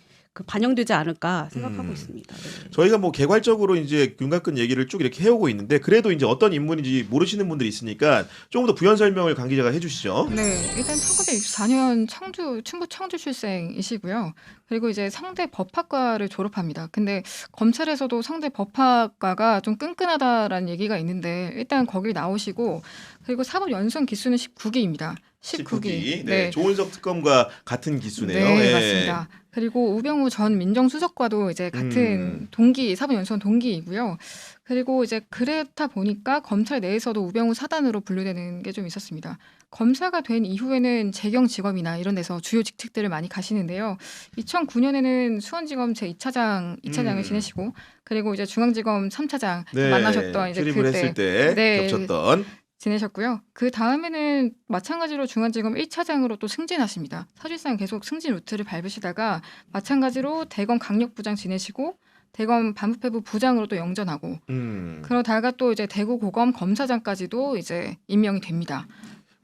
반영되지 않을까 생각하고 있습니다. 네. 저희가 뭐 개괄적으로 이제 윤곽근 얘기를 쭉 이렇게 해오고 있는데 그래도 이제 어떤 인물인지 모르시는 분들이 있으니까 조금 더 부연 설명을 강 기자가 해주시죠. 네, 일단 1964년 충북 청주 출생이시고요. 그리고 이제 성대 법학과를 졸업합니다. 근데 검찰에서도 성대 법학과가 좀 끈끈하다라는 얘기가 있는데 일단 거길 나오시고 그리고 사법 연수원 기수는 19기입니다. 19기. 네. 조은석 특검과 같은 기수네요. 네, 예. 맞습니다. 그리고 우병우 전 민정수석과도 이제 같은 사법연수원 동기이고요. 그리고 이제 그렇다 보니까 검찰 내에서도 우병우 사단으로 분류되는 게 좀 있었습니다. 검사가 된 이후에는 재경지검이나 이런 데서 주요 직책들을 많이 가시는데요. 2009년에는 수원지검 제2차장을 지내시고 그리고 이제 중앙지검 3차장 네. 만나셨던 이제 출입을 그때 했을 때 네. 겹쳤던. 지내셨고요. 그 다음에는 마찬가지로 중앙지검 1차장으로 또 승진하십니다. 사실상 계속 승진 루트를 밟으시다가 마찬가지로 대검 강력부장 지내시고 대검 반부패부 부장으로 또 영전하고 그러다가 또 이제 대구고검 검사장까지도 이제 임명이 됩니다.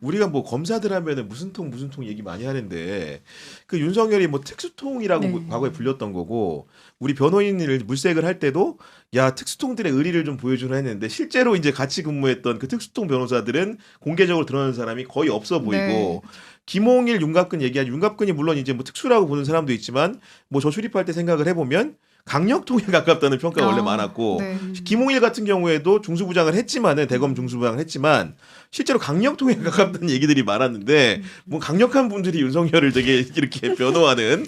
우리가 뭐 검사들 하면은 무슨 통 얘기 많이 하는데 그 윤석열이 뭐 특수통이라고 네. 과거에 불렸던 거고 우리 변호인을 물색을 할 때도 야 특수통들의 의리를 좀 보여주려 했는데 실제로 이제 같이 근무했던 그 특수통 변호사들은 공개적으로 드러나는 사람이 거의 없어 보이고 네. 김홍일 윤갑근 얘기한 윤갑근이 물론 이제 뭐 특수라고 보는 사람도 있지만 뭐 저 출입할 때 생각을 해보면 강력통에 가깝다는 평가가 원래 많았고 네. 김홍일 같은 경우에도 중수부장을 했지만은 대검 중수부장을 했지만 실제로 강력통에 가깝다는 얘기들이 많았는데 뭐 강력한 분들이 윤석열을 되게 이렇게 변호하는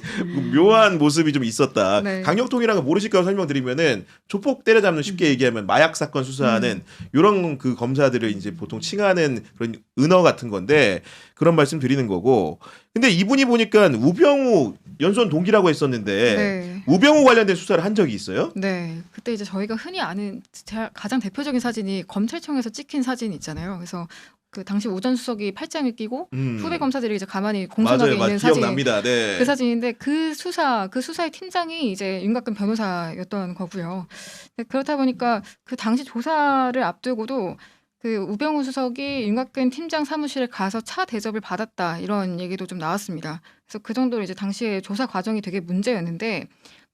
묘한 모습이 좀 있었다. 네. 강력통이라는 거 모르실까 설명드리면은 조폭 때려잡는 쉽게 얘기하면 마약 사건 수사하는 이런 그 검사들을 이제 보통 칭하는 그런 은어 같은 건데 그런 말씀 드리는 거고. 근데 이분이 보니까 우병우 연수원 동기라고 했었는데 네. 우병우 관련된 수사를 한 적이 있어요? 네, 그때 이제 저희가 흔히 아는 가장 대표적인 사진이 검찰청에서 찍힌 사진이 있잖아요. 그래서 그 당시 우전 수석이 팔짱을 끼고 후배 검사들이 이제 가만히 공손하게 맞아요, 있는 사진. 기억납니다. 네. 그 사진인데 그 수사의 팀장이 이제 윤곽근 변호사였던 거고요. 그렇다 보니까 그 당시 조사를 앞두고도 그 우병우 수석이 윤곽근 팀장 사무실에 가서 차 대접을 받았다 이런 얘기도 좀 나왔습니다. 그래서 그 정도로 이제 당시에 조사 과정이 되게 문제였는데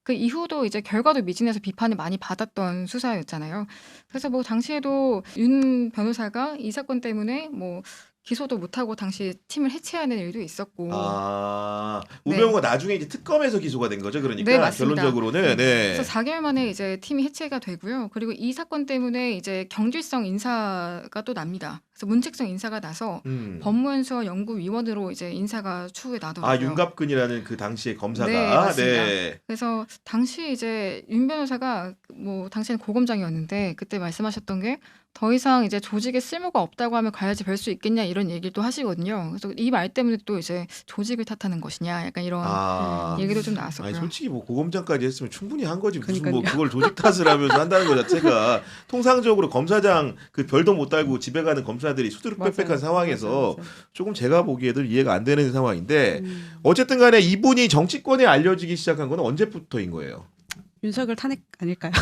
그 이후도 이제 결과도 미진해서 비판을 많이 받았던 수사였잖아요. 그래서 뭐 당시에도 윤 변호사가 이 사건 때문에 뭐 기소도 못하고 당시 팀을 해체하는 일도 있었고. 아, 네. 우병우가 나중에 이제 특검에서 기소가 된 거죠. 그러니까 네, 맞습니다. 결론적으로는 네. 그래서 4개월 만에 이제 팀이 해체가 되고요. 그리고 이 사건 때문에 이제 경질성 인사가 또 납니다. 그래서 문책성 인사가 나서 법무연수원 연구위원으로 이제 인사가 추후에 나더라고요. 아, 윤갑근이라는 그 당시의 검사가 네, 맞습니다. 네. 그래서 당시 이제 윤 변호사가 뭐 당시에는 고검장이었는데 그때 말씀하셨던 게 더 이상 이제 조직에 쓸모가 없다고 하면 가야지 별 수 있겠냐 이런 얘기를 또 하시거든요. 그래서 이 말 때문에 또 이제 조직을 탓하는 것이냐 약간 이런 얘기도 좀 나왔었고요. 아니, 솔직히 뭐 고검장까지 했으면 충분히 한 거지 무슨 뭐 그러니까요. 그걸 조직 탓을 하면서 한다는 것 자체가 통상적으로 검사장 그 별도 못 달고 집에 가는 검사들이 수두룩빽빽한 맞아요. 상황에서 맞아요. 조금 제가 보기에도 이해가 안 되는 상황인데 어쨌든 간에 이분이 정치권에 알려지기 시작한 건 언제부터인 거예요? 윤석열 탄핵 아닐까요?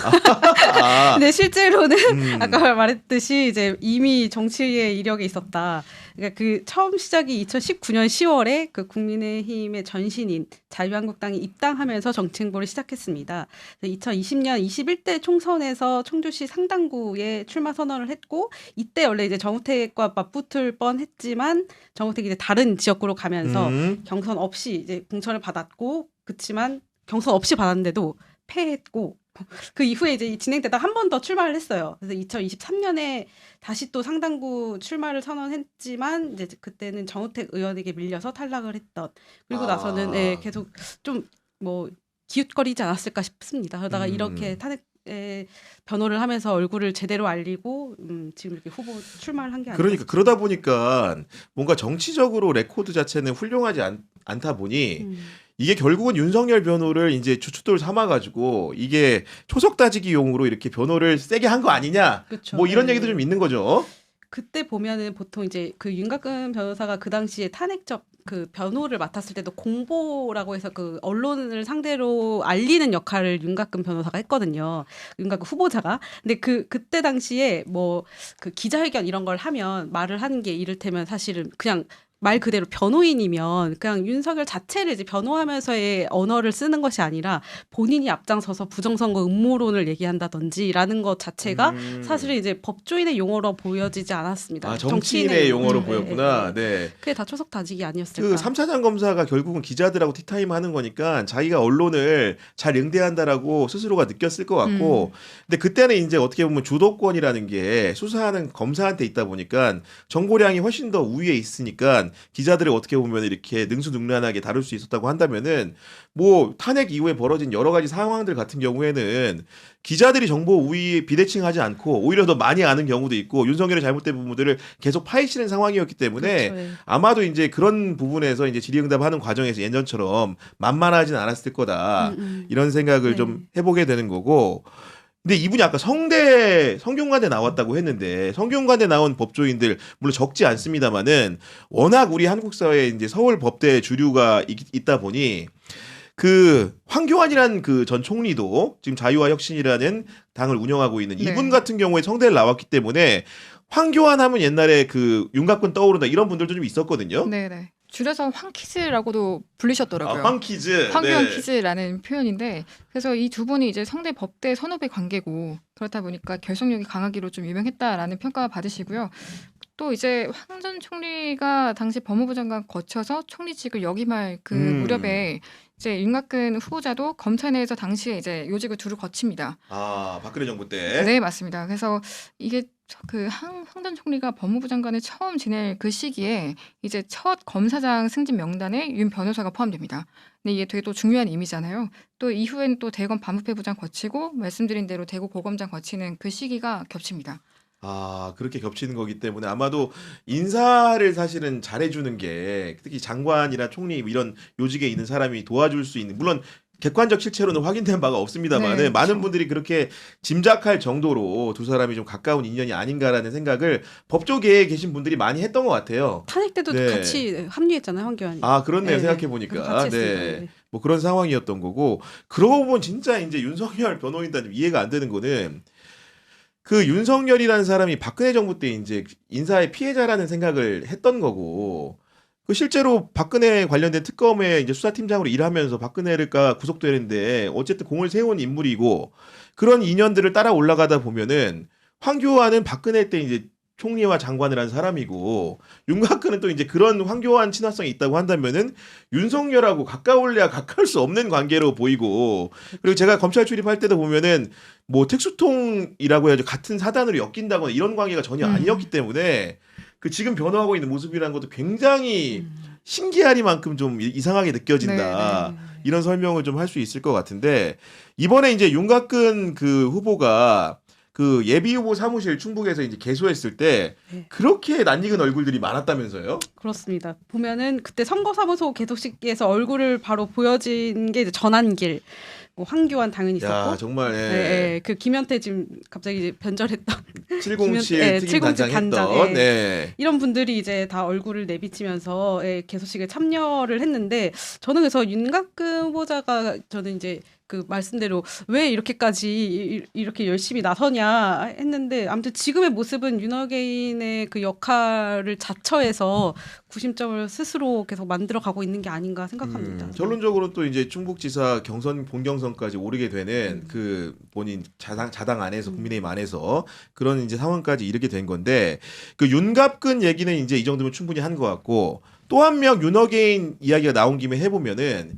아, 근데 실제로는 아까 말했듯이 이제 이미 정치의 이력에 있었다. 그러니까 그 처음 시작이 2019년 10월에 그 국민의힘의 전신인 자유한국당이 입당하면서 정치 행보를 시작했습니다. 2020년 21대 총선에서 청주시 상당구에 출마 선언을 했고 이때 원래 이제 정우택과 맞붙을 뻔했지만 정우택이 이제 다른 지역구로 가면서 경선 없이 이제 공천을 받았고 그렇지만 경선 없이 받았는데도 패했고 그 이후에 이제 진행되다가 한 번 더 출마를 했어요. 그래서 2023년에 다시 또 상당구 출마를 선언했지만 이제 그때는 정우택 의원에게 밀려서 탈락을 했던. 그리고 나서는 예, 계속 좀 뭐 기웃거리지 않았을까 싶습니다. 그러다가 이렇게 탄핵 변호를 하면서 얼굴을 제대로 알리고 지금 이렇게 후보 출마를 한 게 아니라. 그러니까 그러다 보니까 뭔가 정치적으로 레코드 자체는 훌륭하지 않다 보니 이게 결국은 윤석열 변호를 이제 주춧돌 삼아가지고 이게 초석 따지기용으로 이렇게 변호를 세게 한 거 아니냐. 그쵸. 뭐 이런 네. 얘기도 좀 있는 거죠. 그때 보면은 보통 이제 그 윤곽근 변호사가 그 당시에 탄핵적 그 변호를 맡았을 때도 공보라고 해서 그 언론을 상대로 알리는 역할을 윤곽근 변호사가 했거든요. 윤곽근 후보자가. 근데 그때 당시에 뭐 그 기자회견 이런 걸 하면 말을 하는 게 이를테면 사실은 그냥 말 그대로 변호인이면 그냥 윤석열 자체를 이제 변호하면서의 언어를 쓰는 것이 아니라 본인이 앞장서서 부정선거 음모론을 얘기한다든지라는 것 자체가 사실은 이제 법조인의 용어로 보여지지 않았습니다. 아, 정치인의 용어로 네, 보였구나. 네, 네. 네. 그게 다 초석 다지기 그 아니었을까? 3차장 검사가 결국은 기자들하고 티타임 하는 거니까 자기가 언론을 잘 응대한다라고 스스로가 느꼈을 것 같고, 근데 그때는 이제 어떻게 보면 주도권이라는 게 수사하는 검사한테 있다 보니까 정보량이 훨씬 더 우위에 있으니까 기자들을 어떻게 보면 이렇게 능수능란하게 다룰 수 있었다고 한다면은 뭐 탄핵 이후에 벌어진 여러 가지 상황들 같은 경우에는 기자들이 정보 우위에 비대칭하지 않고 오히려 더 많이 아는 경우도 있고 윤석열의 잘못된 부분들을 계속 파헤치는 상황이었기 때문에 그렇죠. 예. 아마도 이제 그런 부분에서 이제 질의응답하는 과정에서 예전처럼 만만하진 않았을 거다 이런 생각을 네. 좀 해보게 되는 거고. 근데 이분이 아까 성균관대 나왔다고 했는데 성균관대 나온 법조인들 물론 적지 않습니다만은 워낙 우리 한국 사회에 이제 서울 법대 주류가 있다 보니 그 황교안이란 그 전 총리도 지금 자유와 혁신이라는 당을 운영하고 있는 이분 네. 같은 경우에 성대를 나왔기 때문에 황교안 하면 옛날에 그 윤곽근 떠오른다 이런 분들도 좀 있었거든요. 네네. 줄여서 황키즈라고도 불리셨더라고요. 황키즈. 황교안 네. 퀴즈라는 표현인데 그래서 이 두 분이 이제 성대 법대 선후배 관계고 그렇다 보니까 결속력이 강하기로 좀 유명했다라는 평가 받으시고요. 또 이제 황 전 총리가 당시 법무부 장관 거쳐서 총리직을 역임할 그 무렵에 이제 윤곽근 후보자도 검찰 내에서 당시에 이제 요직을 두루 거칩니다. 아, 박근혜 정부 때. 네, 맞습니다. 그래서 이게 그 황 전 총리가 법무부 장관을 처음 지낼 그 시기에 이제 첫 검사장 승진 명단에 윤 변호사가 포함됩니다. 근데 이게 되게 또 중요한 의미잖아요. 또 이후엔 또 대검 반부패부장 거치고 말씀드린 대로 대구 고검장 거치는 그 시기가 겹칩니다. 아, 그렇게 겹치는 거기 때문에 아마도 인사를 사실은 잘해주는 게 특히 장관이나 총리 이런 요직에 있는 사람이 도와줄 수 있는, 물론 객관적 실체로는 확인된 바가 없습니다만 네, 많은 그렇죠. 분들이 그렇게 짐작할 정도로 두 사람이 좀 가까운 인연이 아닌가라는 생각을 법조계에 계신 분들이 많이 했던 것 같아요. 탄핵 때도 네. 같이 합류했잖아요, 황교안이. 아, 그렇네요. 네, 생각해 그래서 보니까. 같이 했습니다. 네. 네. 뭐 그런 상황이었던 거고, 그러고 보면 진짜 이제 윤석열 변호인단 이해가 안 되는 거는 그 윤석열이라는 사람이 박근혜 정부 때 이제 인사의 피해자라는 생각을 했던 거고, 그 실제로 박근혜 관련된 특검에 이제 수사팀장으로 일하면서 박근혜가 구속되는데 어쨌든 공을 세운 인물이고, 그런 인연들을 따라 올라가다 보면은 황교안은 박근혜 때 이제 총리와 장관을 한 사람이고, 윤곽근은 또 이제 그런 황교안 친화성이 있다고 한다면은 윤석열하고 가까울래야 가까울 수 없는 관계로 보이고, 그리고 제가 검찰 출입할 때도 보면은 뭐 특수통이라고 해야죠, 같은 사단으로 엮인다거나 이런 관계가 전혀 아니었기 때문에 그 지금 변화하고 있는 모습이라는 것도 굉장히 신기하니만큼 좀 이상하게 느껴진다. 네, 네. 이런 설명을 좀 할 수 있을 것 같은데, 이번에 이제 윤곽근 그 후보가 그 예비 후보 사무실 충북에서 이제 개소했을 때 네. 그렇게 낯익은 얼굴들이 많았다면서요? 그렇습니다. 보면은 그때 선거사무소 개소식에서 얼굴을 바로 보여진 게 이제 전한길, 뭐 황교안 당연히 있었고, 야, 정말 예. 네, 네, 그 김현태 지금 갑자기 이제 변절했던 707 네, 특임 단장 707 단장, 했던 예. 네. 이런 분들이 이제 다 얼굴을 내비치면서 예, 개소식에 참여를 했는데, 저는 그래서 윤곽근 후보자가 저는 이제 그 말씀대로 왜 이렇게까지 이렇게 열심히 나서냐 했는데, 아무튼 지금의 모습은 윤어게인의 그 역할을 자처해서 구심점을 스스로 계속 만들어가고 있는 게 아닌가 생각합니다. 결론적으로 또 이제 충북지사 경선 본경선까지 오르게 되는 그 본인 자당 안에서 국민의힘 안에서 그런 이제 상황까지 이르게 된 건데, 그 윤갑근 얘기는 이제 이 정도면 충분히 한 것 같고, 또 한 명 윤어게인 이야기가 나온 김에 해보면은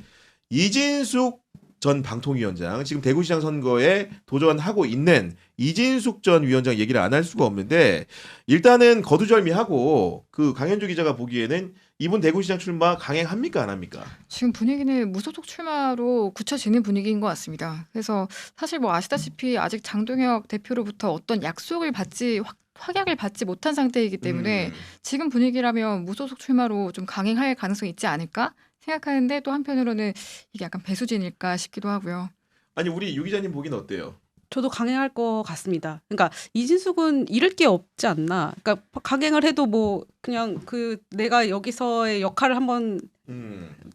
이진숙 전 방통위원장, 지금 대구시장 선거에 도전하고 있는 이진숙 전 위원장 얘기를 안 할 수가 없는데, 일단은 거두절미하고 그 강현주 기자가 보기에는 이분 대구시장 출마 강행합니까 안 합니까? 지금 분위기는 무소속 출마로 굳혀지는 분위기인 것 같습니다. 그래서 사실 뭐 아시다시피 아직 장동혁 대표로부터 어떤 약속을 받지 확약을 받지 못한 상태이기 때문에 지금 분위기라면 무소속 출마로 좀 강행할 가능성이 있지 않을까 생각하는데, 또 한편으로는 이게 약간 배수진일까 싶기도 하고요. 아니, 우리 유 기자님 보기는 어때요? 저도 강행할 것 같습니다. 그러니까 이진숙은 잃을 게 없지 않나. 그러니까 강행을 해도 뭐 그냥 그 내가 여기서의 역할을 한번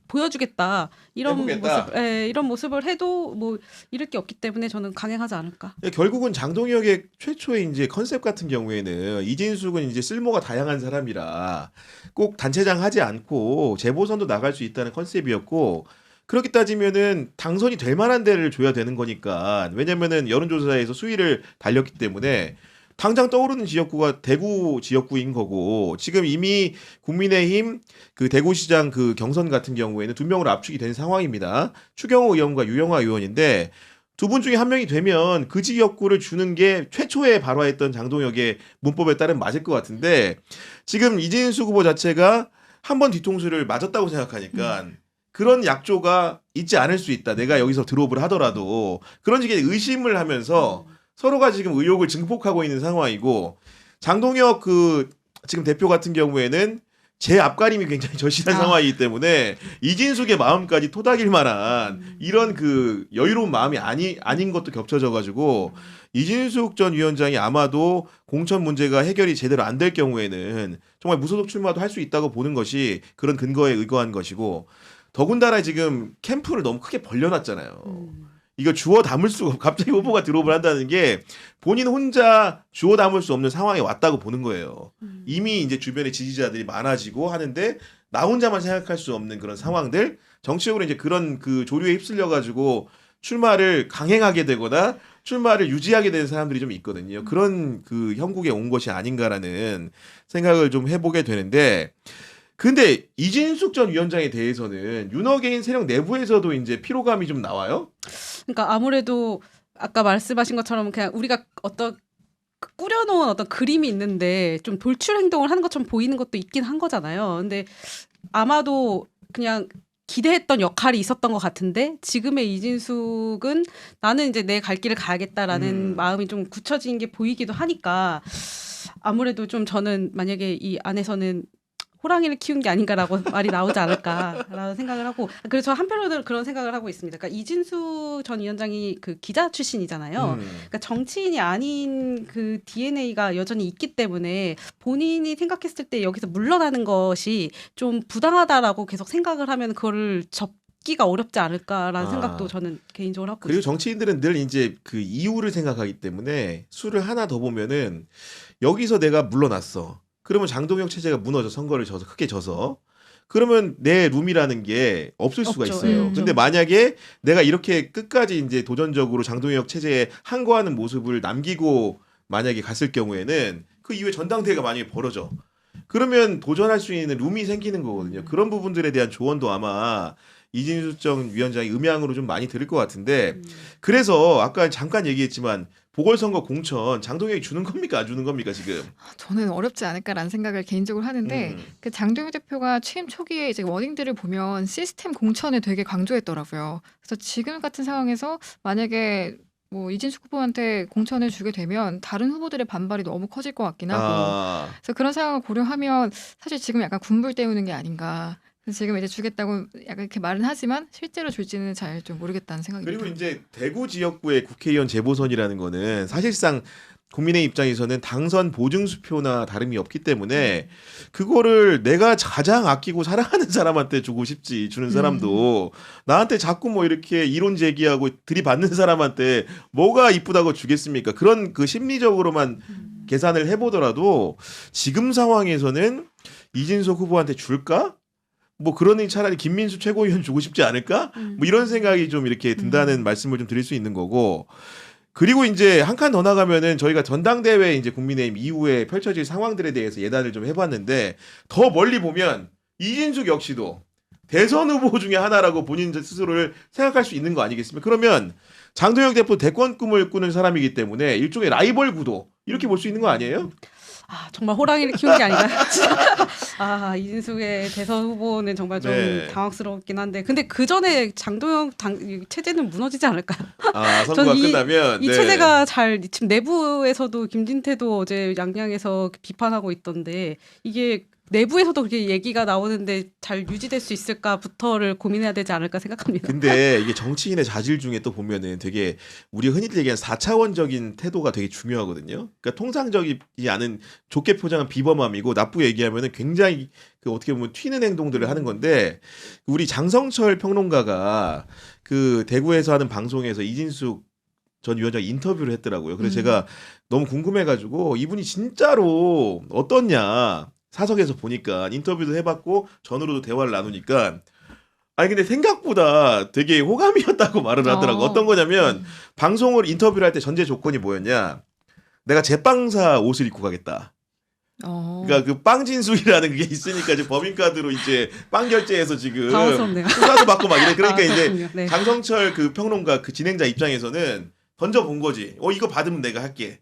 보여주겠다 이런 해보겠다. 모습, 이런 모습을 해도 뭐 잃을 게 없기 때문에 저는 강행하지 않을까. 결국은 장동혁의 최초의 이제 컨셉 같은 경우에는 이진숙은 이제 쓸모가 다양한 사람이라 꼭 단체장 하지 않고 재보선도 나갈 수 있다는 컨셉이었고 그렇게 따지면은 당선이 될 만한 데를 줘야 되는 거니까 왜냐면은 여론조사에서 수위를 달렸기 때문에 당장 떠오르는 지역구가 대구 지역구인 거고 지금 이미 국민의힘 그 대구시장 그 경선 같은 경우에는 2명으로 압축이 된 상황입니다. 추경호 의원과 유영하 의원인데 두 분 중에 한 명이 되면 그 지역구를 주는 게 최초에 발화했던 장동혁의 문법에 따르면 맞을 것 같은데 지금 이진숙 후보 자체가 한 번 뒤통수를 맞았다고 생각하니까 그런 약조가 있지 않을 수 있다. 내가 여기서 드롭을 하더라도 그런 식의 의심을 하면서 서로가 지금 의혹을 증폭하고 있는 상황이고 장동혁 그 지금 대표 같은 경우에는 제 앞가림이 굉장히 절실한 상황이기 때문에 이진숙의 마음까지 토닥일 만한 이런 그 여유로운 마음이 아닌 것도 겹쳐져 가지고 이진숙 전 위원장이 아마도 공천 문제가 해결이 제대로 안 될 경우에는 정말 무소속 출마도 할 수 있다고 보는 것이 그런 근거에 의거한 것이고 더군다나 지금 캠프를 너무 크게 벌려놨잖아요. 이거 주워 담을 수가 갑자기 후보가 드롭을 한다는 게 본인 혼자 주워 담을 수 없는 상황에 왔다고 보는 거예요. 이미 이제 주변에 지지자들이 많아지고 하는데 나 혼자만 생각할 수 없는 그런 상황들 정치적으로 이제 그런 그 조류에 휩쓸려 가지고 출마를 강행하게 되거나 출마를 유지하게 되는 사람들이 좀 있거든요. 그런 그 형국에 온 것이 아닌가라는 생각을 좀 해보게 되는데 근데 이진숙 전 위원장에 대해서는 윤호개인 세력 내부에서도 이제 피로감이 좀 나와요. 그러니까 아무래도 아까 말씀하신 것처럼 그냥 우리가 어떤 꾸려놓은 어떤 그림이 있는데 좀 돌출 행동을 하는 것처럼 보이는 것도 있긴 한 거잖아요. 근데 아마도 그냥 기대했던 역할이 있었던 것 같은데 지금의 이진숙은 나는 이제 내 갈 길을 가야겠다라는 마음이 좀 굳혀진 게 보이기도 하니까 아무래도 좀 저는 만약에 이 안에서는 호랑이를 키운 게 아닌가라고 말이 나오지 않을까라는 생각을 하고 그래서 한편으로는 그런 생각을 하고 있습니다. 그러니까 이진수 전 위원장이 그 기자 출신이잖아요. 그러니까 정치인이 아닌 그 DNA가 여전히 있기 때문에 본인이 생각했을 때 여기서 물러나는 것이 좀 부당하다라고 계속 생각을 하면 그거를 기가 어렵지 않을까라는 생각도 저는 개인적으로 하고 그리고 있습니다. 정치인들은 늘 이제 그 이유를 생각하기 때문에 수를 하나 더 보면은 여기서 내가 물러났어. 그러면 장동혁 체제가 무너져 선거를 져서 크게 져서 그러면 내 룸이라는 게 없을 수가 없죠. 있어요. 근데 만약에 내가 이렇게 끝까지 이제 도전적으로 장동혁 체제에 항거하는 모습을 남기고 만약에 갔을 경우에는 그 이후에 전당대회가 만약에 벌어져. 그러면 도전할 수 있는 룸이 생기는 거거든요. 그런 부분들에 대한 조언도 아마 이진숙 전 위원장이 음향으로 좀 많이 들을 것 같은데 그래서 아까 잠깐 얘기했지만 보궐선거 공천 장동혁이 주는 겁니까 안 주는 겁니까 지금? 저는 어렵지 않을까라는 생각을 개인적으로 하는데 그 장동혁 대표가 취임 초기에 이제 워딩들을 보면 시스템 공천을 되게 강조했더라고요. 그래서 지금 같은 상황에서 만약에 뭐 이진숙 후보한테 공천을 주게 되면 다른 후보들의 반발이 너무 커질 것 같긴 하고 그래서 그런 상황을 고려하면 사실 지금 약간 군불 때우는 게 아닌가. 그래서 지금 이제 주겠다고 약간 이렇게 말은 하지만 실제로 줄지는 잘 좀 모르겠다는 생각이 그리고 듭니다. 이제 대구 지역구의 국회의원 재보선이라는 거는 사실상 국민의 입장에서는 당선 보증수표나 다름이 없기 때문에 그거를 내가 가장 아끼고 사랑하는 사람한테 주고 싶지 주는 사람도 나한테 자꾸 뭐 이렇게 이론 제기하고 들이받는 사람한테 뭐가 이쁘다고 주겠습니까? 그런 그 심리적으로만 계산을 해보더라도 지금 상황에서는 이진석 후보한테 줄까? 뭐 그러니 차라리 김민수 최고위원 주고 싶지 않을까? 뭐 이런 생각이 좀 이렇게 든다는 말씀을 좀 드릴 수 있는 거고. 그리고 이제 한 칸 더 나가면은 저희가 전당대회 이제 국민의힘 이후에 펼쳐질 상황들에 대해서 예단을 좀 해봤는데 더 멀리 보면 이진숙 역시도 대선 후보 중에 하나라고 본인 스스로를 생각할 수 있는 거 아니겠습니까? 그러면 장동혁 대표 대권 꿈을 꾸는 사람이기 때문에 일종의 라이벌 구도 이렇게 볼 수 있는 거 아니에요? 아, 정말 호랑이를 키운 게 아닌가요? 아, 이진숙의 대선 후보는 정말 좀 당황스럽긴 한데 근데 그 전에 장동혁 체제는 무너지지 않을까요? 아, 선거가 끝나면 이 체제가 잘 지금 내부에서도 김진태도 어제 양양에서 비판하고 있던데 이게 내부에서도 그렇게 얘기가 나오는데 잘 유지될 수 있을까부터를 고민해야 되지 않을까 생각합니다. 근데 이게 정치인의 자질 중에 또 보면은 되게 우리 흔히 얘기하는 4차원적인 태도가 되게 중요하거든요. 그러니까 통상적이지 않은 좋게 포장한 비범함이고 나쁘게 얘기하면은 굉장히 그 어떻게 보면 튀는 행동들을 하는 건데 우리 장성철 평론가가 그 대구에서 하는 방송에서 이진숙 전 위원장 인터뷰를 했더라고요. 그래서 제가 너무 궁금해가지고 이분이 진짜로 어떻냐 사석에서 보니까 인터뷰도 해봤고 전으로도 대화를 나누니까 아니 근데 생각보다 되게 호감이었다고 말을 하더라고. 어떤 거냐면 방송을 인터뷰를 할 때 전제 조건이 뭐였냐? 내가 제빵사 옷을 입고 가겠다. 그러니까 그 빵진수이라는 그게 있으니까 이제 법인카드로 이제 빵 결제해서 지금 당황스럽네요. 수사도 받고 막 이래. 그러니까 이제 그렇군요. 네. 장성철 그 평론가 그 진행자 입장에서는 던져본 거지. 이거 받으면 내가 할게.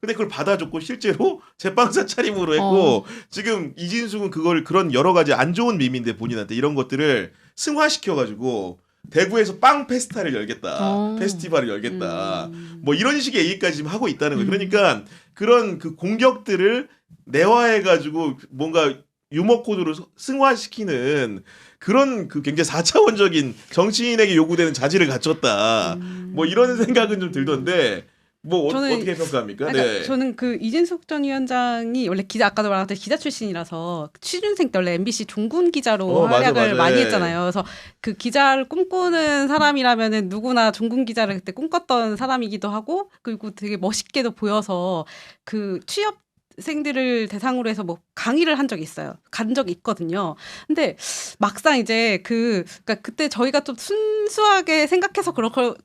근데 그걸 받아줬고 실제로 제빵사 차림으로 했고 지금 이진숙은 그걸 그런 여러 가지 안 좋은 밈인데 본인한테 이런 것들을 승화시켜가지고 대구에서 빵 페스타를 열겠다. 페스티벌을 열겠다. 뭐 이런 식의 얘기까지 지금 하고 있다는 거예요. 그러니까 그런 그 공격들을 내화해가지고 뭔가 유머 코드로 승화시키는 그런 그 굉장히 4차원적인 정치인에게 요구되는 자질을 갖췄다. 뭐 이런 생각은 좀 들던데 뭐 저는- 어떻게 평가합니까? 그러니까 네. 저는 그 이진숙 전 위원장이 원래 기자 아까도 말했듯이 기자 출신이라서 취준생 때 원래 MBC 종군 기자로 맞아, 활약을 맞아. 많이 예. 했잖아요. 그래서 그 기자를 꿈꾸는 사람이라면은 누구나 종군 기자를 그때 꿈꿨던 사람이기도 하고 그리고 되게 멋있게도 보여서 그 취업생들을 대상으로 해서 뭐 강의를 한 적이 있어요. 간 적이 있거든요. 근데 막상 이제 그러니까 그때 저희가 좀 순수하게 생각해서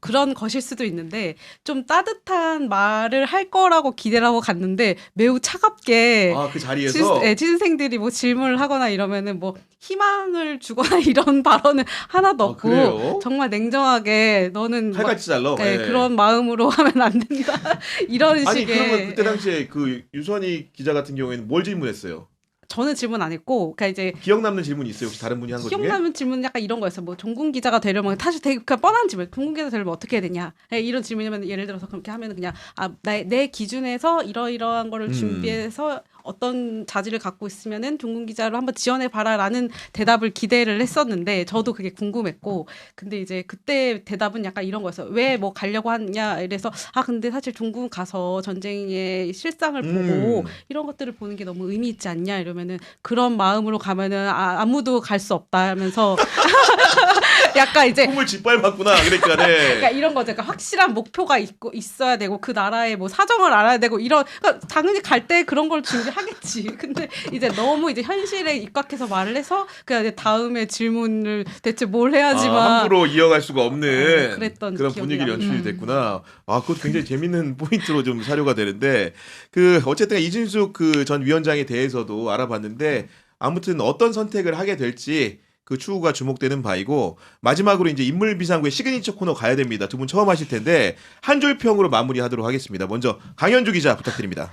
그런 것일 수도 있는데 좀 따뜻한 말을 할 거라고 기대를 하고 갔는데 매우 차갑게 그 자리에서 취준생들이 뭐 질문을 하거나 이러면은 뭐 희망을 주거나 이런 발언은 하나도 없고 그래요? 정말 냉정하게 너는 뭐- 칼같이 잘라. 네, 예. 그런 마음으로 하면 안 된다. 이런 아니 식의 그러면 그때 당시에 그 유선희 기자 같은 경우에는 뭘 질문했어요? 저는 질문 안 했고 그러니까 이제 기억 남는 질문이 있어요? 혹시 다른 분이 한 것 중에? 기억나는 질문 약간 이런 거였어요. 뭐 종군 기자가 되려면 사실 되게 그냥 뻔한 질문. 종군 기자 되려면 어떻게 해야 되냐? 네, 이런 질문이면 예를 들어서 그렇게 하면은 그냥 내 기준에서 이러이러한 거를 준비해서 어떤 자질을 갖고 있으면은 종군 기자로 한번 지원해 봐라라는 대답을 기대를 했었는데 저도 그게 궁금했고 근데 이제 그때 대답은 약간 이런 거였어요. 왜 뭐 가려고 하냐? 이래서 근데 사실 종군 가서 전쟁의 실상을 보고 이런 것들을 보는 게 너무 의미 있지 않냐 이러면은 그런 마음으로 가면은 아무도 갈 수 없다 하면서 약간 이제 꿈을 짓밟았구나. 그러니까 네. 그러니까 이런 거죠. 그러니까 확실한 목표가 있어야 되고 그 나라의 뭐 사정을 알아야 되고 이런 그러니까 당연히 갈 때 그런 걸 준비하겠지. 근데 이제 너무 이제 현실에 입각해서 말을 해서 그냥 이제 다음에 질문을 대체 뭘 해야지만 함부로 이어갈 수가 없는 그랬던 그런 기억이 분위기를 납니다. 연출이 됐구나. 그것도 굉장히 재밌는 포인트로 좀 사료가 되는데 그 어쨌든 이진숙 그 전 위원장에 대해서도 알아봤는데 아무튼 어떤 선택을 하게 될지 그 추후가 주목되는 바이고 마지막으로 이제 인물 비상구의 시그니처 코너 가야 됩니다. 두 분 처음 하실 텐데 한 줄 평으로 마무리하도록 하겠습니다. 먼저 강현주 기자 부탁드립니다.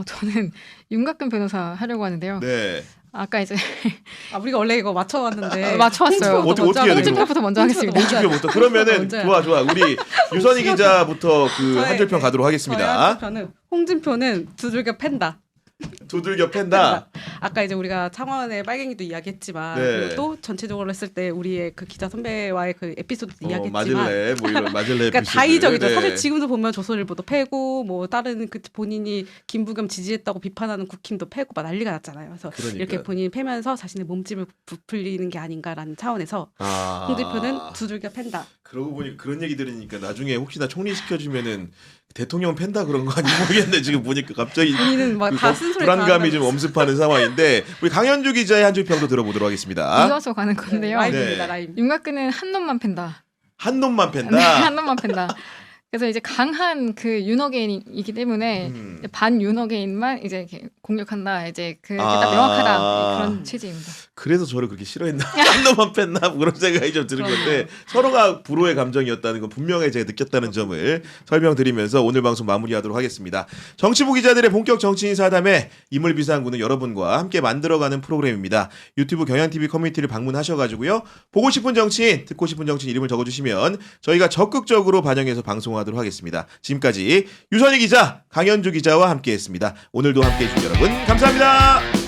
저는 윤곽근 변호사 하려고 하는데요. 네. 아까 이제 우리가 원래 이거 맞춰왔는데 맞춰왔어요. 어떻게 해야 되는 거야? 홍준표부터 먼저 하겠습니다. 홍준표부터 그러면은 먼저요. 좋아 우리 유선희 기자부터 그 저의- 한 줄 평 가도록 저의 하겠습니다. 한편은 홍준표는 두들겨 팬다. 두들겨 팬다. 아까 이제 우리가 창원의 빨갱이도 이야기했지만 네. 그리고 또 전체적으로 했을 때 우리의 그 기자 선배와의 그 에피소드도 이야기했지만 마질레 뭐 이런 마질레 그러니까 에피소드. 다의적이죠. 네. 사실 지금도 보면 조선일보도 패고 뭐 다른 그 본인이 김부겸 지지했다고 비판하는 국힘도 패고 막 난리가 났잖아요. 그래서 그러니까. 이렇게 본인이 패면서 자신의 몸집을 부풀리는 게 아닌가라는 차원에서 아. 홍준표는 두들겨 팬다. 그러고 보니 그런 얘기 들으니까 나중에 혹시나 총리 시켜주면은 대통령 팬다 그런 거 아닌지 모르겠네. 지금 보니까 갑자기 본인은 막 다 쓴소리 다 불안감이 한다고. 좀 엄습하는 상황인데 우리 강현주 기자의 한 줄 평도 들어보도록 하겠습니다. 이어서 가는 건데요. 라임입니다. 네. 라임. 윤곽근은 한 놈만 팬다. 한 놈만 팬다. 네, 한 놈만 팬다. 그래서 이제 강한 그 윤어게인이기 때문에 반 윤어게인만 이제 이렇게 공격한다. 이제 그게 딱 명확하다. 그런 취지입니다. 그래서 저를 그렇게 싫어했나? 한 놈만 팬나? 뭐 그런 생각이 좀 드는 건데 서로가 불호의 감정이었다는 건 분명히 제가 느꼈다는 점을 설명드리면서 오늘 방송 마무리하도록 하겠습니다. 정치부 기자들의 본격 정치인 사담에 인물비상구는 여러분과 함께 만들어가는 프로그램입니다. 유튜브 경향TV 커뮤니티를 방문하셔가지고요. 보고 싶은 정치인, 듣고 싶은 정치인 이름을 적어주시면 저희가 적극적으로 반영해서 방송하도록 하겠습니다. 지금까지 유선희 기자, 강현주 기자와 함께했습니다. 오늘도 함께해주신 여러분 감사합니다.